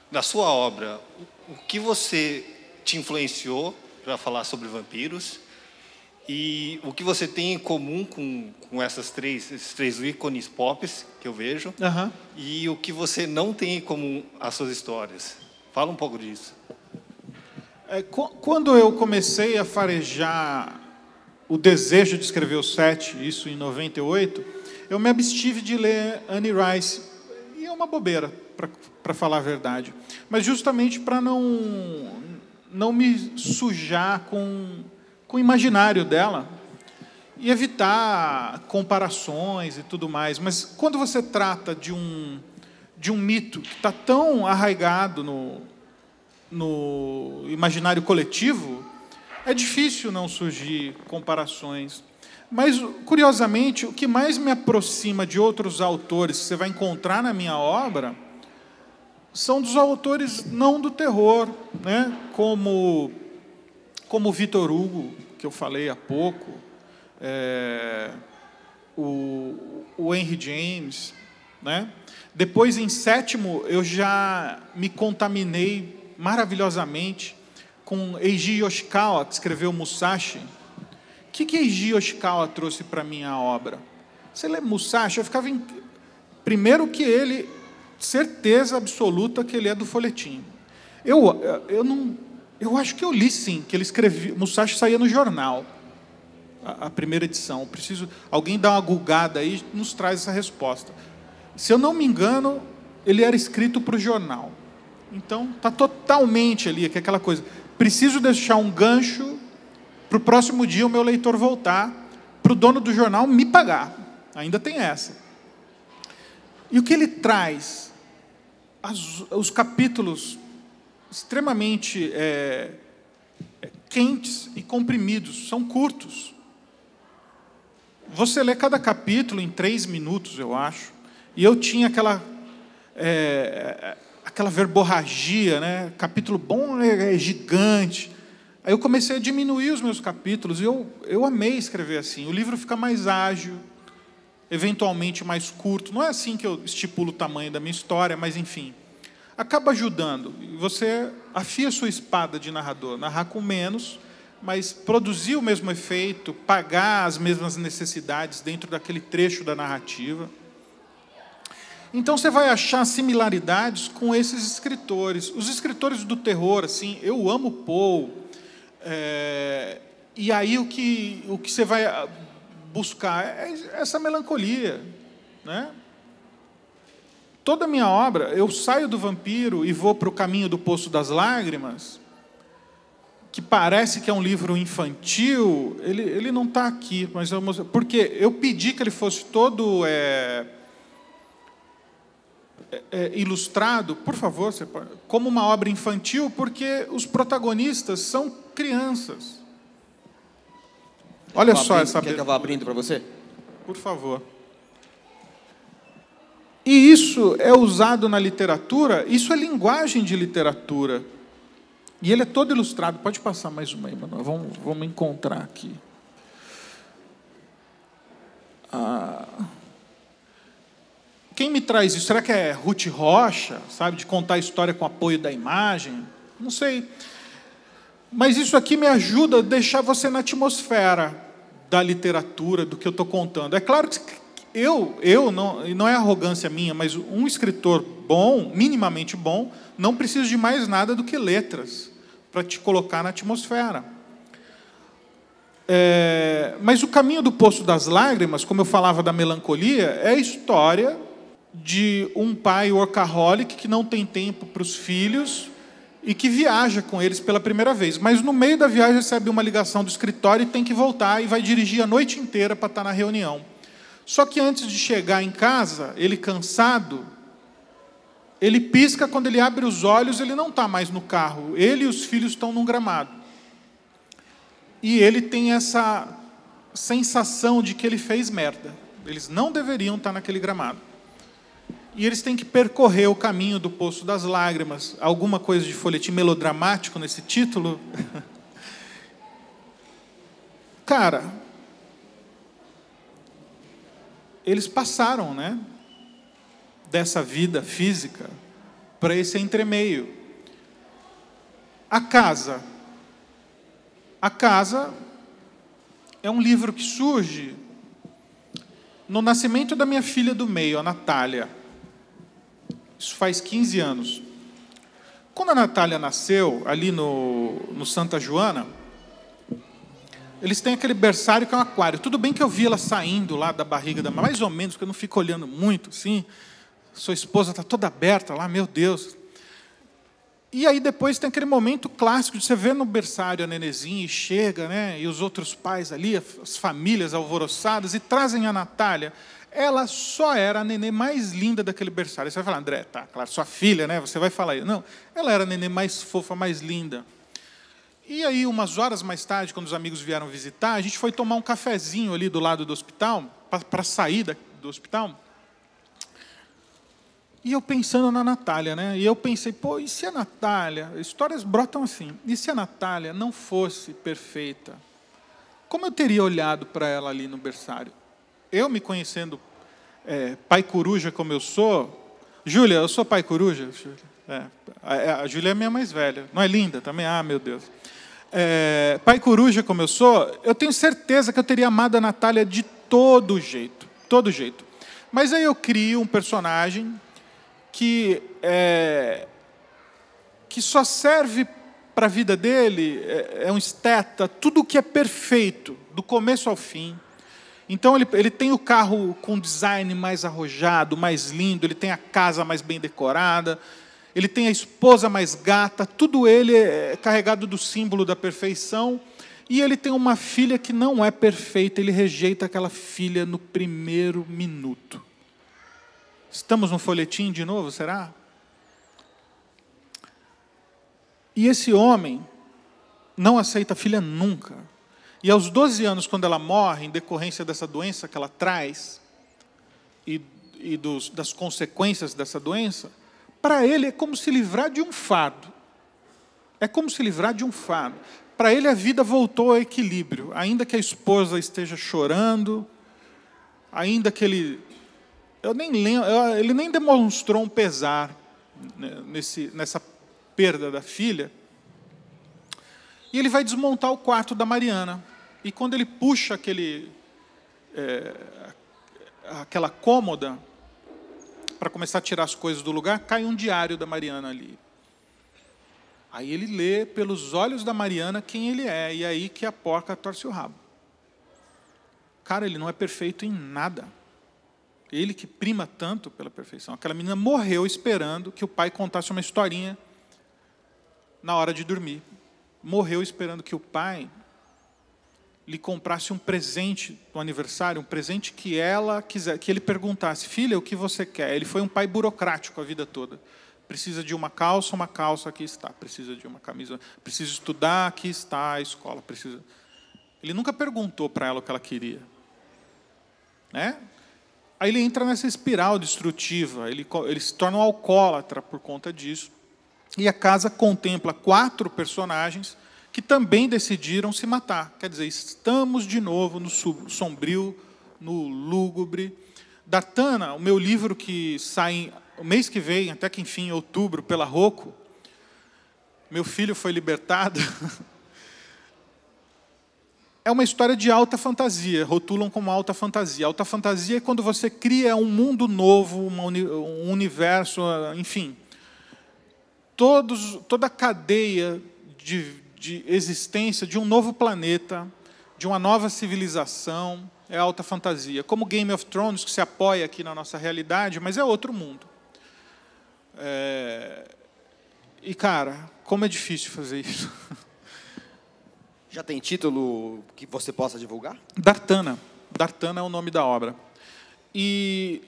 Na sua obra, o que você te influenciou para falar sobre vampiros e o que você tem em comum com esses três ícones pop que eu vejo, e o que você não tem em comum às suas histórias? Fala um pouco disso. Quando eu comecei a farejar o desejo de escrever o 7, isso em 98, eu me abstive de ler Anne Rice. E é uma bobeira, para falar a verdade. Mas justamente para não me sujar com o imaginário dela e evitar comparações e tudo mais. Mas quando você trata de um mito que está tão arraigado no imaginário coletivo, é difícil não surgir comparações. Mas, curiosamente, o que mais me aproxima de outros autores que você vai encontrar na minha obra são dos autores não do terror, né? Como Victor Hugo, que eu falei há pouco, o Henry James, né? Depois, em 7º, eu já me contaminei maravilhosamente com Eiji Yoshikawa, que escreveu Musashi. O que Eiji Yoshikawa trouxe para a minha obra? Você lê Musashi, eu ficava... Primeiro que ele, certeza absoluta que ele é do folhetim. Eu acho que eu li, sim, que ele escrevia... Musashi saía no jornal, a primeira edição. Alguém dá uma gulgada aí e nos traz essa resposta. Se eu não me engano, ele era escrito para o jornal. Então, está totalmente ali, que é aquela coisa. Preciso deixar um gancho para o próximo dia o meu leitor voltar, para o dono do jornal me pagar. Ainda tem essa. E o que ele traz? Os capítulos extremamente quentes e comprimidos, são curtos. Você lê cada capítulo em 3 minutos, eu acho. E eu tinha aquela verborragia, né? Capítulo bom é gigante. Aí eu comecei a diminuir os meus capítulos e eu amei escrever assim. O livro fica mais ágil, eventualmente mais curto. Não é assim que eu estipulo o tamanho da minha história, mas, enfim, acaba ajudando. Você afia a sua espada de narrador, narrar com menos, mas produzir o mesmo efeito, pagar as mesmas necessidades dentro daquele trecho da narrativa. Então, você vai achar similaridades com esses escritores. Os escritores do terror, assim, eu amo Poe. E aí o que você vai buscar é essa melancolia, né? Toda a minha obra, eu saio do vampiro e vou para o caminho do Poço das Lágrimas, que parece que é um livro infantil, ele não está aqui, mas porque eu pedi que ele fosse todo ilustrado, por favor, como uma obra infantil, porque os protagonistas são crianças. Olha só essa... Quer que eu vá abrindo para você? Por favor. E isso é usado na literatura, isso é linguagem de literatura. E ele é todo ilustrado. Pode passar mais uma aí, Manoel. Vamos encontrar aqui. Quem me traz isso? Será que é Ruth Rocha, sabe, de contar a história com apoio da imagem? Não sei. Mas isso aqui me ajuda a deixar você na atmosfera da literatura, do que eu estou contando. É claro que não é arrogância minha, mas um escritor bom, minimamente bom, não precisa de mais nada do que letras para te colocar na atmosfera. Mas o caminho do Poço das Lágrimas, como eu falava da melancolia, é a história de um pai workaholic que não tem tempo para os filhos e que viaja com eles pela primeira vez. Mas no meio da viagem recebe uma ligação do escritório e tem que voltar e vai dirigir a noite inteira para estar na reunião. Só que antes de chegar em casa, ele cansado, ele pisca, quando ele abre os olhos, ele não está mais no carro. Ele e os filhos estão num gramado. E ele tem essa sensação de que ele fez merda. Eles não deveriam estar naquele gramado. E eles têm que percorrer o caminho do Poço das Lágrimas. Alguma coisa de folhetim melodramático nesse título? Cara, eles passaram, né, dessa vida física para esse entremeio. A Casa é um livro que surge no nascimento da minha filha do meio, a Natália. Isso faz 15 anos. Quando a Natália nasceu, ali no Santa Joana, eles têm aquele berçário que é um aquário. Tudo bem que eu vi ela saindo lá da barriga da mãe, mais ou menos, porque eu não fico olhando muito, assim. Sua esposa está toda aberta lá, meu Deus. E aí depois tem aquele momento clássico de você ver no berçário a nenezinha e chega, né? E os outros pais ali, as famílias alvoroçadas, e trazem a Natália. Ela só era a nenê mais linda daquele berçário. Você vai falar, André, tá, claro, sua filha, né? Você vai falar isso. Não, ela era a nenê mais fofa, mais linda. E aí, umas horas mais tarde, quando os amigos vieram visitar, a gente foi tomar um cafezinho ali do lado do hospital, para sair do hospital. E eu pensando na Natália, né? E eu pensei, pô, e se a Natália... Histórias brotam assim. E se a Natália não fosse perfeita? Como eu teria olhado para ela ali no berçário? Eu, me conhecendo pai coruja como eu sou... Júlia, eu sou pai coruja? A Júlia é minha mais velha. Não é linda também? Ah, meu Deus. Pai coruja como eu sou, eu tenho certeza que eu teria amado a Natália de todo jeito. Todo jeito. Mas aí eu crio um personagem que só serve para a vida dele, é um esteta, tudo que é perfeito, do começo ao fim. Então, ele tem o carro com design mais arrojado, mais lindo, ele tem a casa mais bem decorada, ele tem a esposa mais gata, tudo ele é carregado do símbolo da perfeição, e ele tem uma filha que não é perfeita, ele rejeita aquela filha no primeiro minuto. Estamos no folhetim de novo, será? E esse homem não aceita a filha nunca. E aos 12 anos, quando ela morre, em decorrência dessa doença que ela traz, e das consequências dessa doença, para ele é como se livrar de um fardo. É como se livrar de um fardo. Para ele a vida voltou ao equilíbrio, ainda que a esposa esteja chorando, ainda que ele nem demonstrou um pesar nessa perda da filha. E ele vai desmontar o quarto da Mariana. E quando ele puxa aquela cômoda para começar a tirar as coisas do lugar, cai um diário da Mariana ali. Aí ele lê pelos olhos da Mariana quem ele é, e aí que a porca torce o rabo. Cara, ele não é perfeito em nada. Ele que prima tanto pela perfeição. Aquela menina morreu esperando que o pai contasse uma historinha na hora de dormir. morreu esperando que o pai lhe comprasse um presente no aniversário, um presente que ela quiser, que ele perguntasse: filha, o que você quer? Ele foi um pai burocrático a vida toda. Precisa de uma calça, aqui está. Precisa de uma camisa, precisa estudar, aqui está a escola. Precisa. Ele nunca perguntou para ela o que ela queria. Né? Aí ele entra nessa espiral destrutiva, ele se torna um alcoólatra por conta disso. E a casa contempla 4 personagens que também decidiram se matar. Quer dizer, estamos de novo no sombrio, no lúgubre. Dartana, o meu livro que sai o mês que vem, até que enfim, em outubro, pela Rocco, meu filho foi libertado. É uma história de alta fantasia, rotulam como alta fantasia. Alta fantasia é quando você cria um mundo novo, um universo, enfim. Toda a cadeia de existência de um novo planeta, de uma nova civilização, é alta fantasia. Como Game of Thrones, que se apoia aqui na nossa realidade, mas é outro mundo. E, cara, como é difícil fazer isso. Já tem título que você possa divulgar? Dartana. Dartana é o nome da obra. E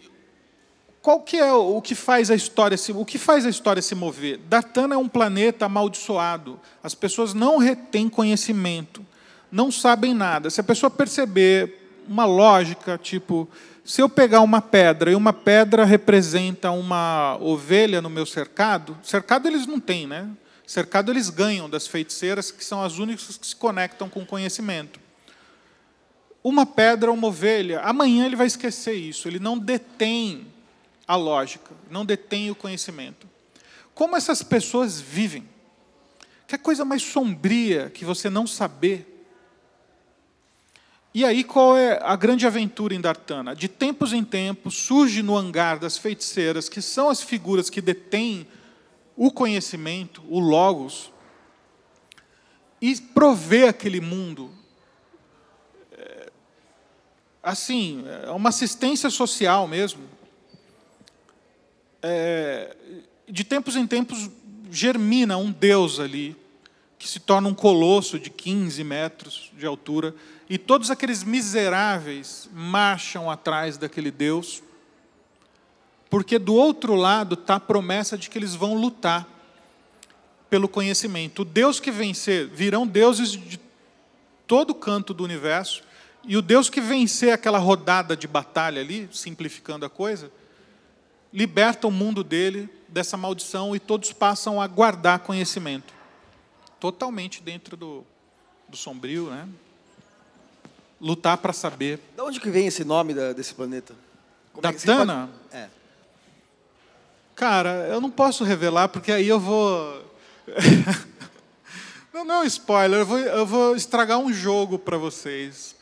qual que é o que faz a história se mover? Dartana é um planeta amaldiçoado. As pessoas não retêm conhecimento, não sabem nada. Se a pessoa perceber uma lógica, tipo, se eu pegar uma pedra e uma pedra representa uma ovelha no meu cercado eles não têm, né? Cercado eles ganham das feiticeiras, que são as únicas que se conectam com o conhecimento. Uma pedra, uma ovelha, amanhã ele vai esquecer isso, ele não detém a lógica, não detém o conhecimento. Como essas pessoas vivem? Que coisa mais sombria que você não saber. E aí, qual é a grande aventura em Dartana? De tempos em tempos, surge no hangar das feiticeiras, que são as figuras que detêm o conhecimento, o logos, e provê aquele mundo. Assim, é uma assistência social mesmo. De tempos em tempos, germina um deus ali, que se torna um colosso de 15 metros de altura, e todos aqueles miseráveis marcham atrás daquele deus, porque do outro lado está a promessa de que eles vão lutar pelo conhecimento. O Deus que vencer, virão deuses de todo canto do universo, e o Deus que vencer aquela rodada de batalha ali, simplificando a coisa, liberta o mundo dele dessa maldição e todos passam a guardar conhecimento. Totalmente dentro do sombrio, né? Lutar para saber. De onde que vem esse nome desse planeta? Dartana? Cara, eu não posso revelar, porque aí eu vou... não é um spoiler, eu vou estragar um jogo para vocês.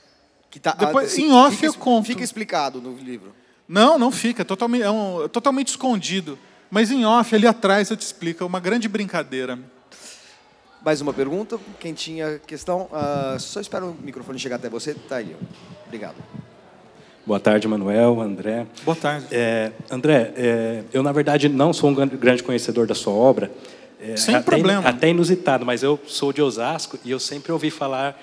Que tá, depois, em off eu conto. Fica explicado no livro. Não fica, totalmente escondido. Mas em off, ali atrás, eu te explico, é uma grande brincadeira. Mais uma pergunta? Quem tinha questão? Só espera o microfone chegar até você. Tá aí. Obrigado. Boa tarde, Manuel, André. Boa tarde. André, eu, na verdade, não sou um grande conhecedor da sua obra. Sem problema. Até inusitado, mas eu sou de Osasco e eu sempre ouvi falar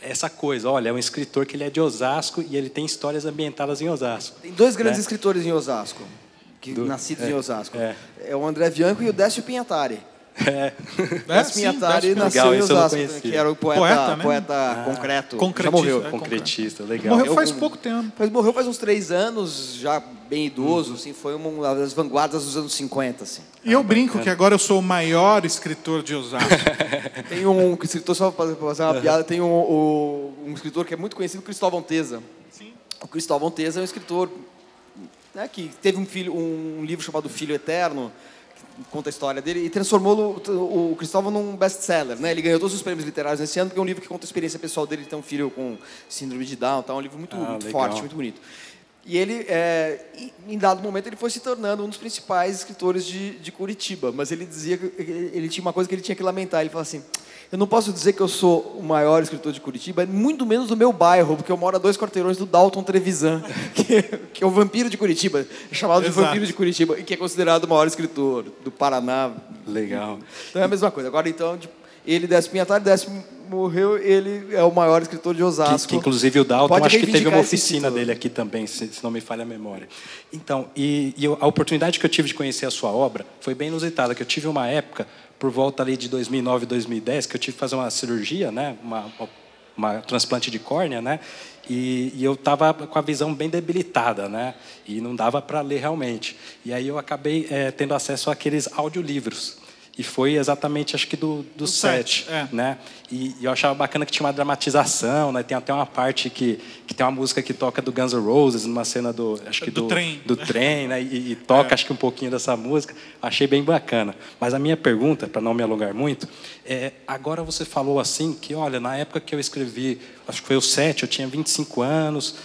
essa coisa. Olha, é um escritor que ele é de Osasco e ele tem histórias ambientadas em Osasco. Tem 2 grandes escritores em Osasco, nascidos em Osasco. É o André Bianco e o Décio Pinhatari. Décio Pinhatari nasceu em Osasco, que era o poeta concreto. Concretista, já morreu. Concretista, legal. Morreu faz pouco tempo. Morreu faz uns 3 anos, já bem idoso, assim, foi uma das vanguardas dos anos 50. Assim. E eu brinco que agora eu sou o maior escritor de Osasco. Tem um escritor, só para fazer uma piada, tem um escritor que é muito conhecido, Cristóvão Teza. Sim. O Cristóvão Teza é um escritor, né, que teve um livro chamado Filho Eterno, conta a história dele, e transformou o Cristóvão num best-seller, né? Ele ganhou todos os prêmios literários nesse ano, porque é um livro que conta a experiência pessoal dele, de ter um filho com síndrome de Down, tá? Um livro muito forte, muito bonito. E ele, em dado momento, ele foi se tornando um dos principais escritores de Curitiba, mas ele dizia que ele tinha uma coisa que ele tinha que lamentar, ele falava assim: eu não posso dizer que eu sou o maior escritor de Curitiba, muito menos do meu bairro, porque eu moro a 2 quarteirões do Dalton Trevisan, que é o vampiro de Curitiba, chamado de vampiro de Curitiba, e que é considerado o maior escritor do Paraná. Legal. Então é a mesma coisa. Agora, então, ele, Décio Pinhatari, Décio morreu, ele é o maior escritor de Osasco. Que inclusive o Dalton, Pode acho que teve uma reivindicar esse oficina título. dele aqui também, se não me falha a memória. Então, a oportunidade que eu tive de conhecer a sua obra foi bem inusitada, que eu tive uma época, por volta ali de 2009, 2010, que eu tive que fazer uma cirurgia, né, uma transplante de córnea, né, e eu estava com a visão bem debilitada, né, e não dava para ler realmente. E aí eu acabei tendo acesso àqueles audiolivros. E foi exatamente, acho que do 7, né? E eu achava bacana que tinha uma dramatização, né? Tem até uma parte que tem uma música que toca do Guns N' Roses, numa cena do trem, né? E toca, acho que um pouquinho dessa música. Achei bem bacana. Mas a minha pergunta, para não me alongar muito, agora você falou assim que, olha, na época que eu escrevi, acho que foi o 7, eu tinha 25 anos,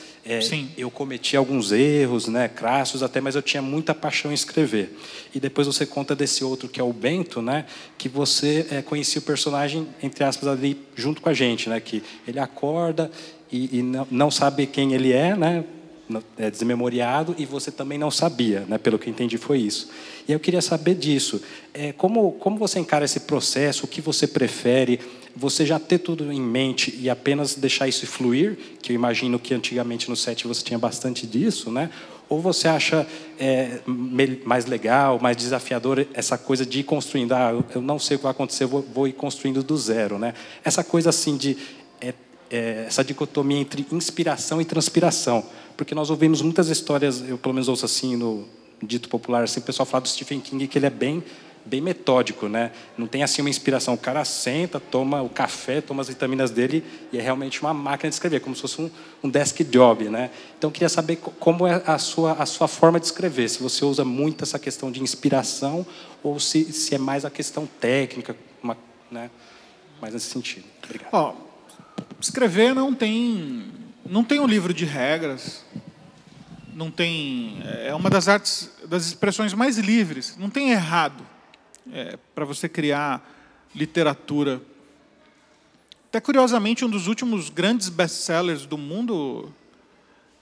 eu cometi alguns erros, né, crassos até, mas eu tinha muita paixão em escrever. E depois você conta desse outro, que é o Bento, né, que você conhecia o personagem, entre aspas, ali junto com a gente, né, que ele acorda e não sabe quem ele é, né, é desmemoriado, e você também não sabia, né, pelo que eu entendi foi isso. E eu queria saber disso. Como você encara esse processo? O que você prefere? Você já ter tudo em mente e apenas deixar isso fluir, que eu imagino que antigamente no 7 você tinha bastante disso, né? Ou você acha mais legal, mais desafiador essa coisa de ir construindo? Eu não sei o que vai acontecer, vou ir construindo do zero, né? Essa coisa assim de essa dicotomia entre inspiração e transpiração, porque nós ouvimos muitas histórias, eu pelo menos ouço assim no dito popular, assim, o pessoal fala do Stephen King que ele é bem metódico, né? Não tem assim uma inspiração. O cara senta, toma o café, toma as vitaminas dele e é realmente uma máquina de escrever, como se fosse um desk job, né? Então, eu queria saber como é a sua forma de escrever. Se você usa muito essa questão de inspiração ou se é mais a questão técnica, né? Mais nesse sentido. Obrigado. Escrever não tem um livro de regras. Não tem, é uma das artes, das expressões mais livres. Não tem errado para você criar literatura. Até curiosamente, um dos últimos grandes best-sellers do mundo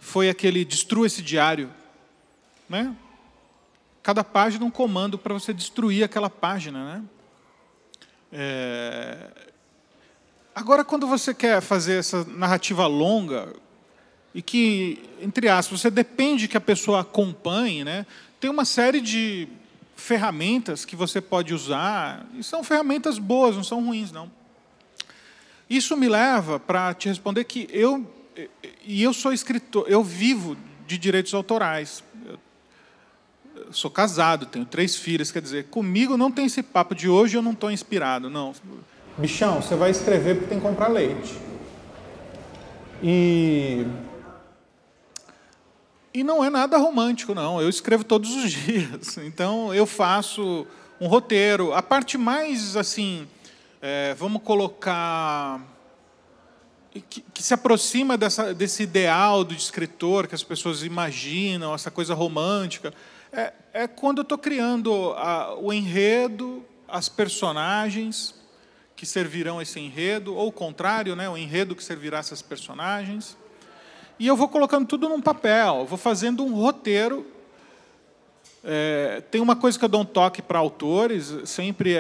foi aquele Destrua esse Diário, né? Cada página um comando para você destruir aquela página, né? Agora, quando você quer fazer essa narrativa longa e que, entre aspas, você depende que a pessoa acompanhe, né? Tem uma série de ferramentas que você pode usar, e são ferramentas boas, não são ruins, não. Isso me leva para te responder que eu sou escritor, eu vivo de direitos autorais. Eu sou casado, tenho 3 filhas, quer dizer, comigo não tem esse papo de hoje eu não estou inspirado, não. Bichão, você vai escrever porque tem que comprar leite. E não é nada romântico, não. Eu escrevo todos os dias. Então, eu faço um roteiro. A parte mais, assim, vamos colocar, que se aproxima desse ideal do escritor, que as pessoas imaginam, essa coisa romântica, é quando eu estou criando o enredo, as personagens que servirão esse enredo, ou o contrário, né, o enredo que servirá essas personagens. E eu vou colocando tudo num papel, vou fazendo um roteiro. Tem uma coisa que eu dou um toque para autores, sempre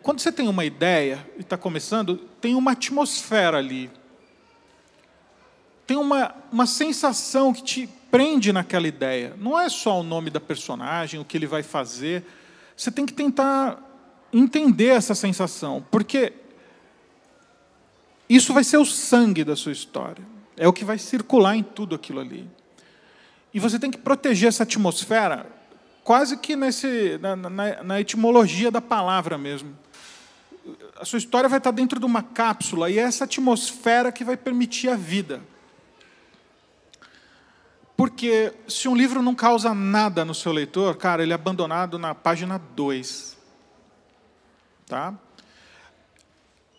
quando você tem uma ideia e está começando, tem uma atmosfera ali. Tem uma sensação que te prende naquela ideia. Não é só o nome da personagem, o que ele vai fazer. Você tem que tentar entender essa sensação, porque isso vai ser o sangue da sua história. É o que vai circular em tudo aquilo ali. E você tem que proteger essa atmosfera, quase que na etimologia da palavra mesmo. A sua história vai estar dentro de uma cápsula, e é essa atmosfera que vai permitir a vida. Porque se um livro não causa nada no seu leitor, cara, ele é abandonado na página 2. Tá?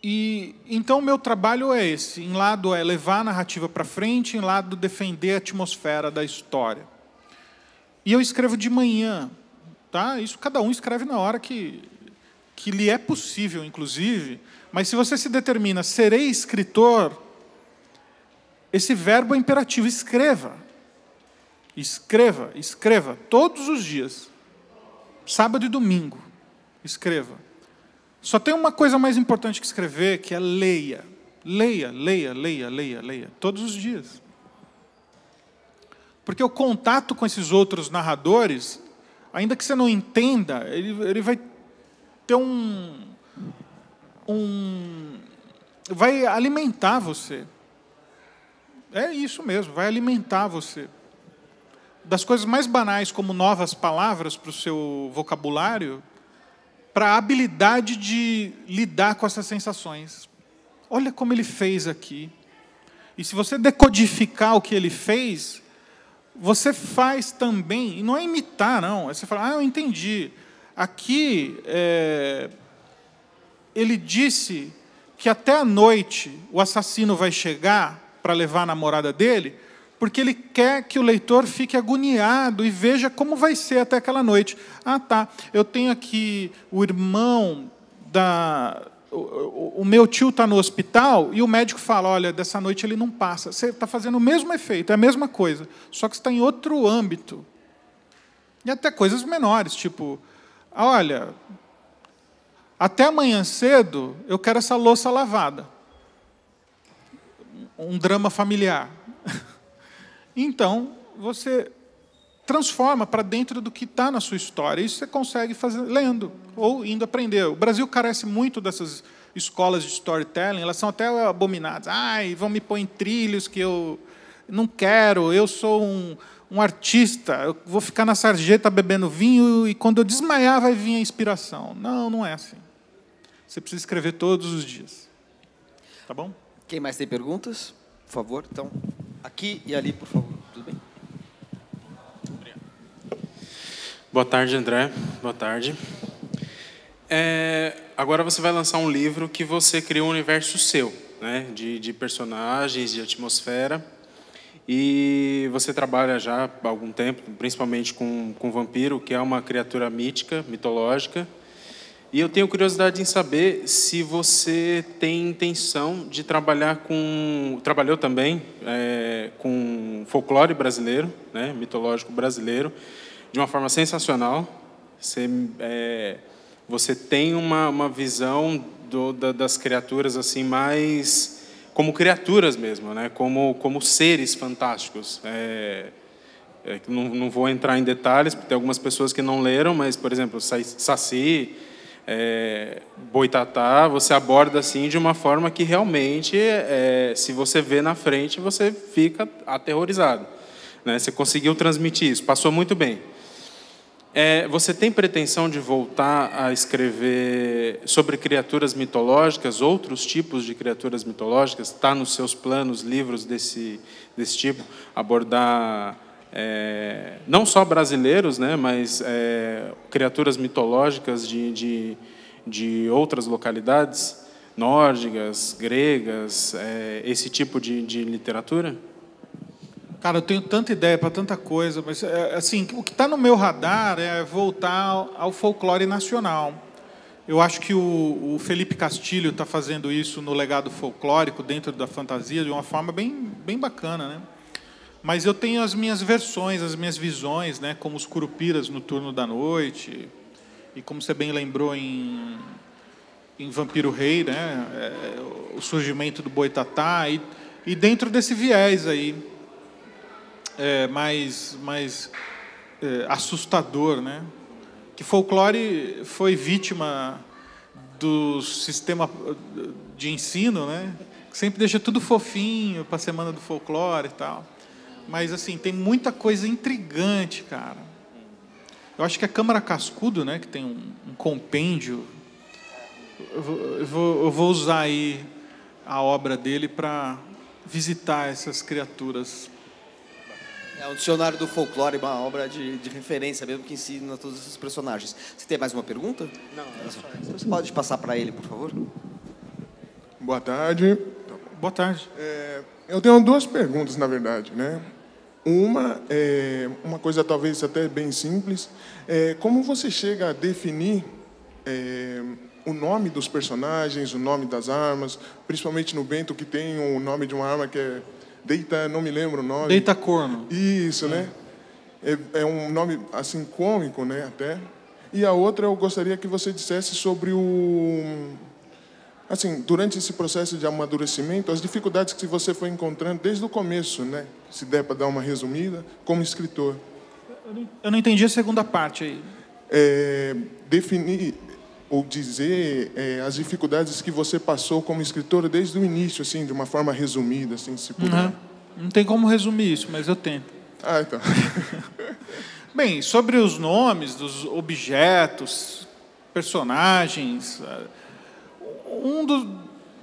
E então o meu trabalho é esse, em lado é levar a narrativa para frente, em lado defender a atmosfera da história. E eu escrevo de manhã, tá? Isso cada um escreve na hora que lhe é possível, inclusive. Mas se você se determina, serei escritor, esse verbo é imperativo, escreva. Escreva, escreva, todos os dias. Sábado e domingo, escreva. Só tem uma coisa mais importante que escrever, que é leia. Leia, leia, leia, leia, leia, todos os dias. Porque o contato com esses outros narradores, ainda que você não entenda, ele vai ter vai alimentar você. É isso mesmo, vai alimentar você. Das coisas mais banais, como novas palavras para o seu vocabulário, para a habilidade de lidar com essas sensações. Olha como ele fez aqui. E se você decodificar o que ele fez, você faz também, e não é imitar, não. Você fala, eu entendi. Aqui, ele disse que até a noite o assassino vai chegar para levar a namorada dele, porque ele quer que o leitor fique agoniado e veja como vai ser até aquela noite. Ah, tá, eu tenho aqui o irmão o meu tio está no hospital e o médico fala, olha, dessa noite ele não passa. Você está fazendo o mesmo efeito, é a mesma coisa, só que você está em outro âmbito. E até coisas menores, tipo, olha, até amanhã cedo eu quero essa louça lavada. Um drama familiar. Então, você transforma para dentro do que está na sua história. Isso você consegue fazer lendo ou indo aprender. O Brasil carece muito dessas escolas de storytelling. Elas são até abominadas. Vão me pôr em trilhos que eu não quero. Eu sou um artista. Eu vou ficar na sarjeta bebendo vinho e quando eu desmaiar vai vir a inspiração. Não, não é assim. Você precisa escrever todos os dias. Tá bom? Quem mais tem perguntas? Por favor, então, aqui e ali, por favor. Tudo bem? Boa tarde, André. Boa tarde. Agora você vai lançar um livro que você criou um universo seu, né? De personagens, de atmosfera. E você trabalha já há algum tempo, principalmente com vampiro, que é uma criatura mítica, mitológica. E eu tenho curiosidade em saber se você tem intenção de trabalhar com... Trabalhou também com folclore brasileiro, né? Mitológico brasileiro, de uma forma sensacional. Você tem uma visão das criaturas assim mais como criaturas mesmo, né? Como seres fantásticos. Não vou entrar em detalhes, porque tem algumas pessoas que não leram, mas, por exemplo, Saci, Boitatá, você aborda assim de uma forma que realmente, se você vê na frente, você fica aterrorizado, né? Você conseguiu transmitir isso, passou muito bem. Você tem pretensão de voltar a escrever sobre criaturas mitológicas, outros tipos de criaturas mitológicas? Está nos seus planos livros desse tipo? Abordar não só brasileiros, né, mas criaturas mitológicas de outras localidades, nórdicas, gregas, esse tipo de literatura? Cara, eu tenho tanta ideia para tanta coisa, mas assim, o que está no meu radar é voltar ao folclore nacional. Eu acho que o Felipe Castilho está fazendo isso no legado folclórico, dentro da fantasia, de uma forma bem bacana, né? Mas eu tenho as minhas versões, as minhas visões, né? Como os Curupiras no Turno da Noite, e como você bem lembrou em Vampiro Rei, né? O surgimento do Boitatá, e dentro desse viés aí, mais assustador, né? Que folclore foi vítima do sistema de ensino, né? Que sempre deixa tudo fofinho para a semana do folclore e tal. Mas assim, tem muita coisa intrigante, cara. Eu acho que a Câmara Cascudo, né, que tem um compêndio, eu vou usar aí a obra dele para visitar essas criaturas. O Dicionário do Folclore, uma obra de referência mesmo, que ensina todos esses personagens. Você tem mais uma pergunta? Não. Então você pode passar para ele, por favor? Boa tarde. Boa tarde. Eu tenho duas perguntas, na verdade, né? Uma é uma coisa talvez até bem simples. Como você chega a definir o nome dos personagens, o nome das armas, principalmente no Bento, que tem o nome de uma arma que é Deita, não me lembro o nome. Deita Corno. Isso, né? É um nome assim cômico, né? Até. E a outra, eu gostaria que você dissesse sobre assim, durante esse processo de amadurecimento, as dificuldades que você foi encontrando desde o começo, né? Se der para dar uma resumida, como escritor. Eu não entendi a segunda parte aí. Definir ou dizer as dificuldades que você passou como escritor desde o início, assim, de uma forma resumida, assim, se puder. Não tem como resumir isso, mas eu tento. Então. Bem, sobre os nomes dos objetos, personagens,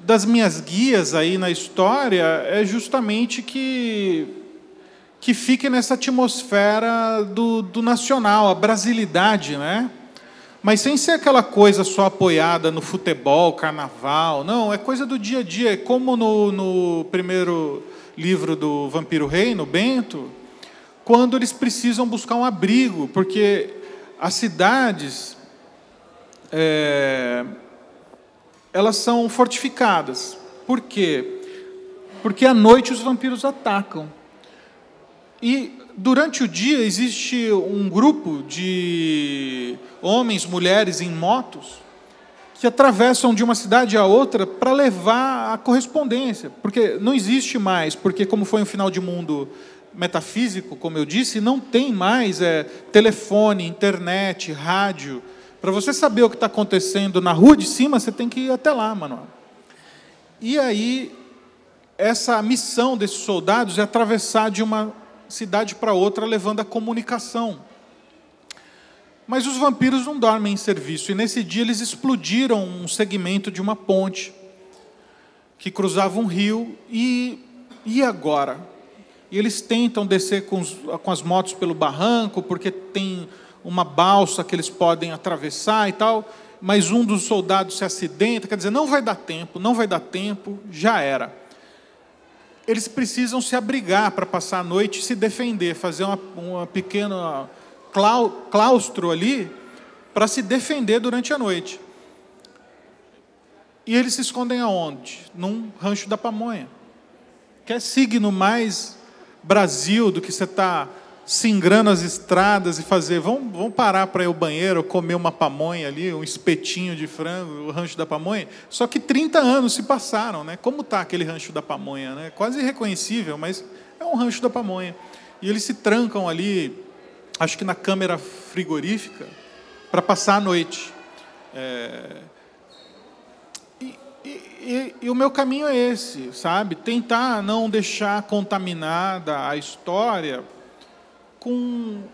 das minhas guias aí na história é justamente que fique nessa atmosfera do nacional, a brasilidade, né? Mas sem ser aquela coisa só apoiada no futebol, carnaval. Não, é coisa do dia a dia. É como no primeiro livro do Vampiro Rei, no Bento, quando eles precisam buscar um abrigo, porque as cidades elas são fortificadas. Por quê? Porque à noite os vampiros atacam. E durante o dia existe um grupo de homens, mulheres em motos que atravessam de uma cidade a outra para levar a correspondência, porque não existe mais, porque como foi um final de mundo metafísico, como eu disse, não tem mais telefone, internet, rádio. Para você saber o que está acontecendo na rua de cima, você tem que ir até lá, Manuel. E aí, essa missão desses soldados é atravessar de uma cidade para outra, levando a comunicação. Mas os vampiros não dormem em serviço, e nesse dia eles explodiram um segmento de uma ponte que cruzava um rio, e agora? E eles tentam descer com as motos pelo barranco, porque tem uma balsa que eles podem atravessar e tal, mas um dos soldados se acidenta, quer dizer, não vai dar tempo, já era. Eles precisam se abrigar para passar a noite e se defender, fazer uma pequena claustro ali para se defender durante a noite. E eles se escondem aonde? Num rancho da pamonha. Que é signo mais Brasil do que você está singrando as estradas e fazer, vamos parar para ir ao banheiro, comer uma pamonha ali, um espetinho de frango, o rancho da pamonha. Só que 30 anos se passaram, né? Como está aquele rancho da pamonha, né? Quase irreconhecível, mas é um rancho da pamonha. E eles se trancam ali, acho que na câmara frigorífica, para passar a noite. E o meu caminho é esse, sabe? Tentar não deixar contaminada a história com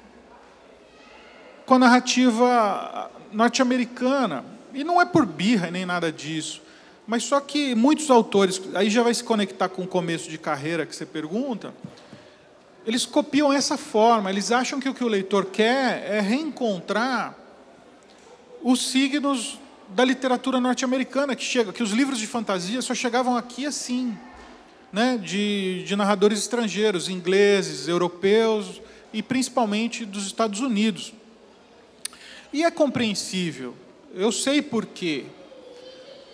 a narrativa norte-americana. E não é por birra nem nada disso, mas só que muitos autores, aí já vai se conectar com o começo de carreira que você pergunta, eles copiam essa forma, eles acham que o que o leitor quer é reencontrar os signos da literatura norte-americana, que os livros de fantasia só chegavam aqui assim, né, de narradores estrangeiros, ingleses, europeus, e principalmente dos Estados Unidos. E é compreensível, eu sei por quê.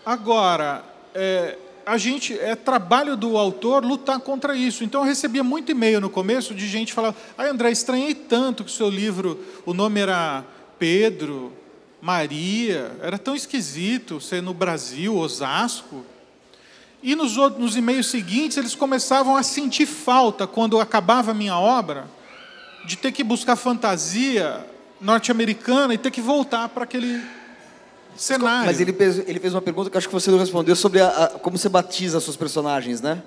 Agora, é trabalho do autor lutar contra isso. Então, eu recebia muito e-mail no começo de gente falando: André, estranhei tanto que o seu livro, o nome era Pedro, Maria, era tão esquisito ser no Brasil, Osasco. E nos e-mails seguintes, eles começavam a sentir falta, quando acabava a minha obra, de ter que buscar fantasia norte-americana e ter que voltar para aquele cenário. Mas ele fez uma pergunta que acho que você não respondeu sobre como você batiza as suas personagens, né?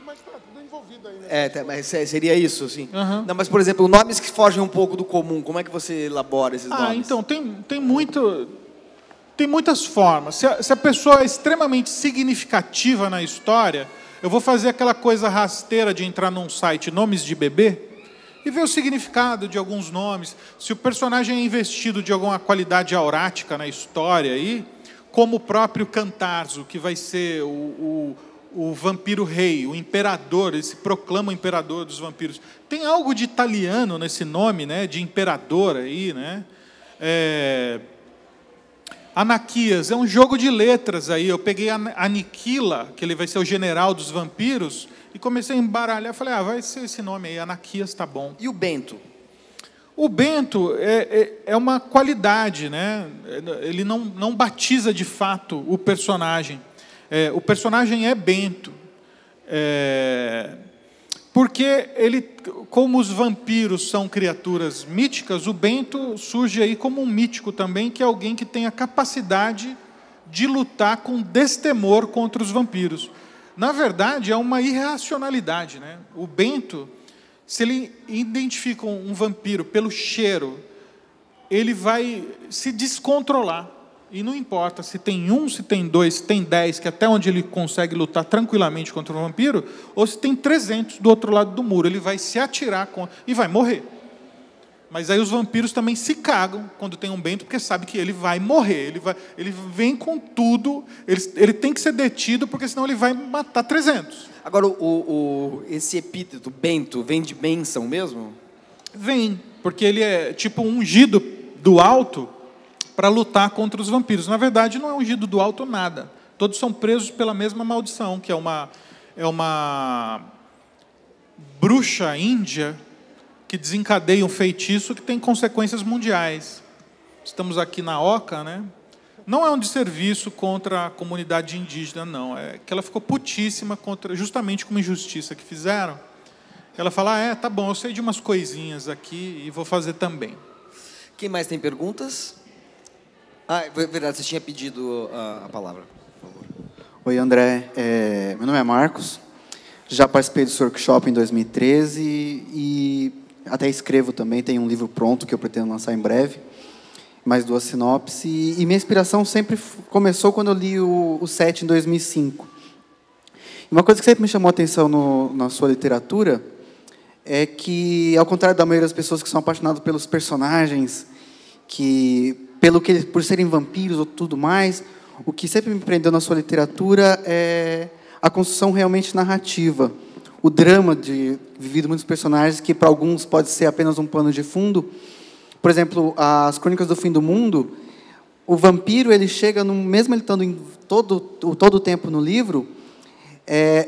Mas está tudo envolvido aí, né? Mas seria isso, assim. Uhum. Não, mas, por exemplo, nomes que fogem um pouco do comum, como é que você elabora esses nomes? Então, tem muitas formas. Se a pessoa é extremamente significativa na história, eu vou fazer aquela coisa rasteira de entrar num site Nomes de Bebê e ver o significado de alguns nomes. Se o personagem é investido de alguma qualidade aurática na história, aí, como o próprio Cantarzo, que vai ser o vampiro rei, o imperador, ele se proclama o imperador dos vampiros. Tem algo de italiano nesse nome, né, de imperador aí, né? Anaquias, é um jogo de letras aí. Eu peguei Aniquila, que ele vai ser o general dos vampiros, e comecei a embaralhar. Falei, vai ser esse nome aí, Anaquias, tá bom. E o Bento? O Bento é uma qualidade, né? Ele não batiza de fato o personagem. O personagem é Bento. Porque ele, como os vampiros são criaturas míticas, o Bento surge aí como um mítico também, que é alguém que tem a capacidade de lutar com destemor contra os vampiros. Na verdade, é uma irracionalidade, né? O Bento, se ele identifica um vampiro pelo cheiro, ele vai se descontrolar. E não importa se tem um, se tem dois, se tem 10, que até onde ele consegue lutar tranquilamente contra o vampiro, ou se tem 300 do outro lado do muro. Ele vai se atirar e vai morrer. Mas aí os vampiros também se cagam quando tem um Bento, porque sabe que ele vai morrer. Ele vem com tudo, ele tem que ser detido, porque senão ele vai matar 300. Agora, esse epíteto, Bento, vem de bênção mesmo? Vem, porque ele é tipo um ungido do alto para lutar contra os vampiros. Na verdade, não é ungido do alto nada. Todos são presos pela mesma maldição, que é uma bruxa índia que desencadeia um feitiço que tem consequências mundiais. Estamos aqui na Oca, né? Não é um desserviço contra a comunidade indígena, não. É que ela ficou putíssima justamente com uma injustiça que fizeram. Ela fala, tá bom, eu sei de umas coisinhas aqui e vou fazer também. Quem mais tem perguntas? É verdade, você tinha pedido a palavra, por favor. Oi, André. Meu nome é Marcos. Já participei desse workshop em 2013 e até escrevo também. Tem um livro pronto que eu pretendo lançar em breve. Mais 2 sinopses. E minha inspiração sempre começou quando eu li o 7 em 2005. Uma coisa que sempre me chamou a atenção na sua literatura é que, ao contrário da maioria das pessoas que são apaixonadas pelos personagens, por serem vampiros ou tudo mais, o que sempre me prendeu na sua literatura é a construção realmente narrativa. O drama vivido muitos personagens, que para alguns pode ser apenas um pano de fundo. Por exemplo, as Crônicas do Fim do Mundo, o vampiro, ele chega, mesmo ele estando todo o tempo no livro,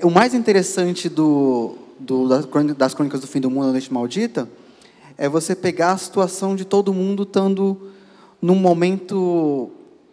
o mais interessante das Crônicas do Fim do Mundo, A Noite Maldita, é você pegar a situação de todo mundo estando num momento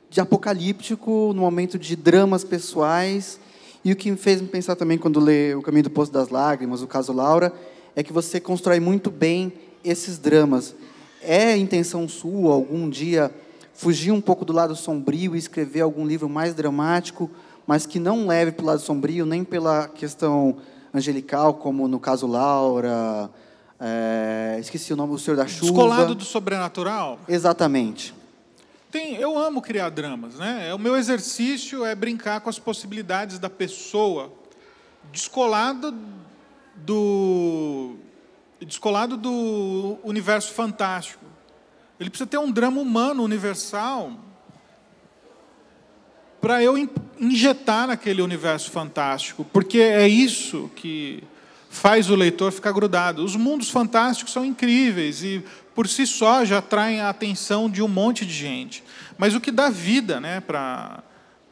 de apocalíptico, num momento de dramas pessoais. E o que me fez pensar também, quando lê O Caminho do Poço das Lágrimas, o caso Laura, é que você constrói muito bem esses dramas. É intenção sua, algum dia, fugir um pouco do lado sombrio e escrever algum livro mais dramático, mas que não leve para o lado sombrio, nem pela questão angelical, como no caso Laura, esqueci o nome, O Senhor da Chuva. Descolado do sobrenatural? Exatamente. Eu amo criar dramas, né? O meu exercício é brincar com as possibilidades da pessoa, descolado do universo fantástico. Ele precisa ter um drama humano universal para eu injetar naquele universo fantástico, porque é isso que faz o leitor ficar grudado. Os mundos fantásticos são incríveis e, por si só, já atraem a atenção de um monte de gente. Mas o que dá vida, né, para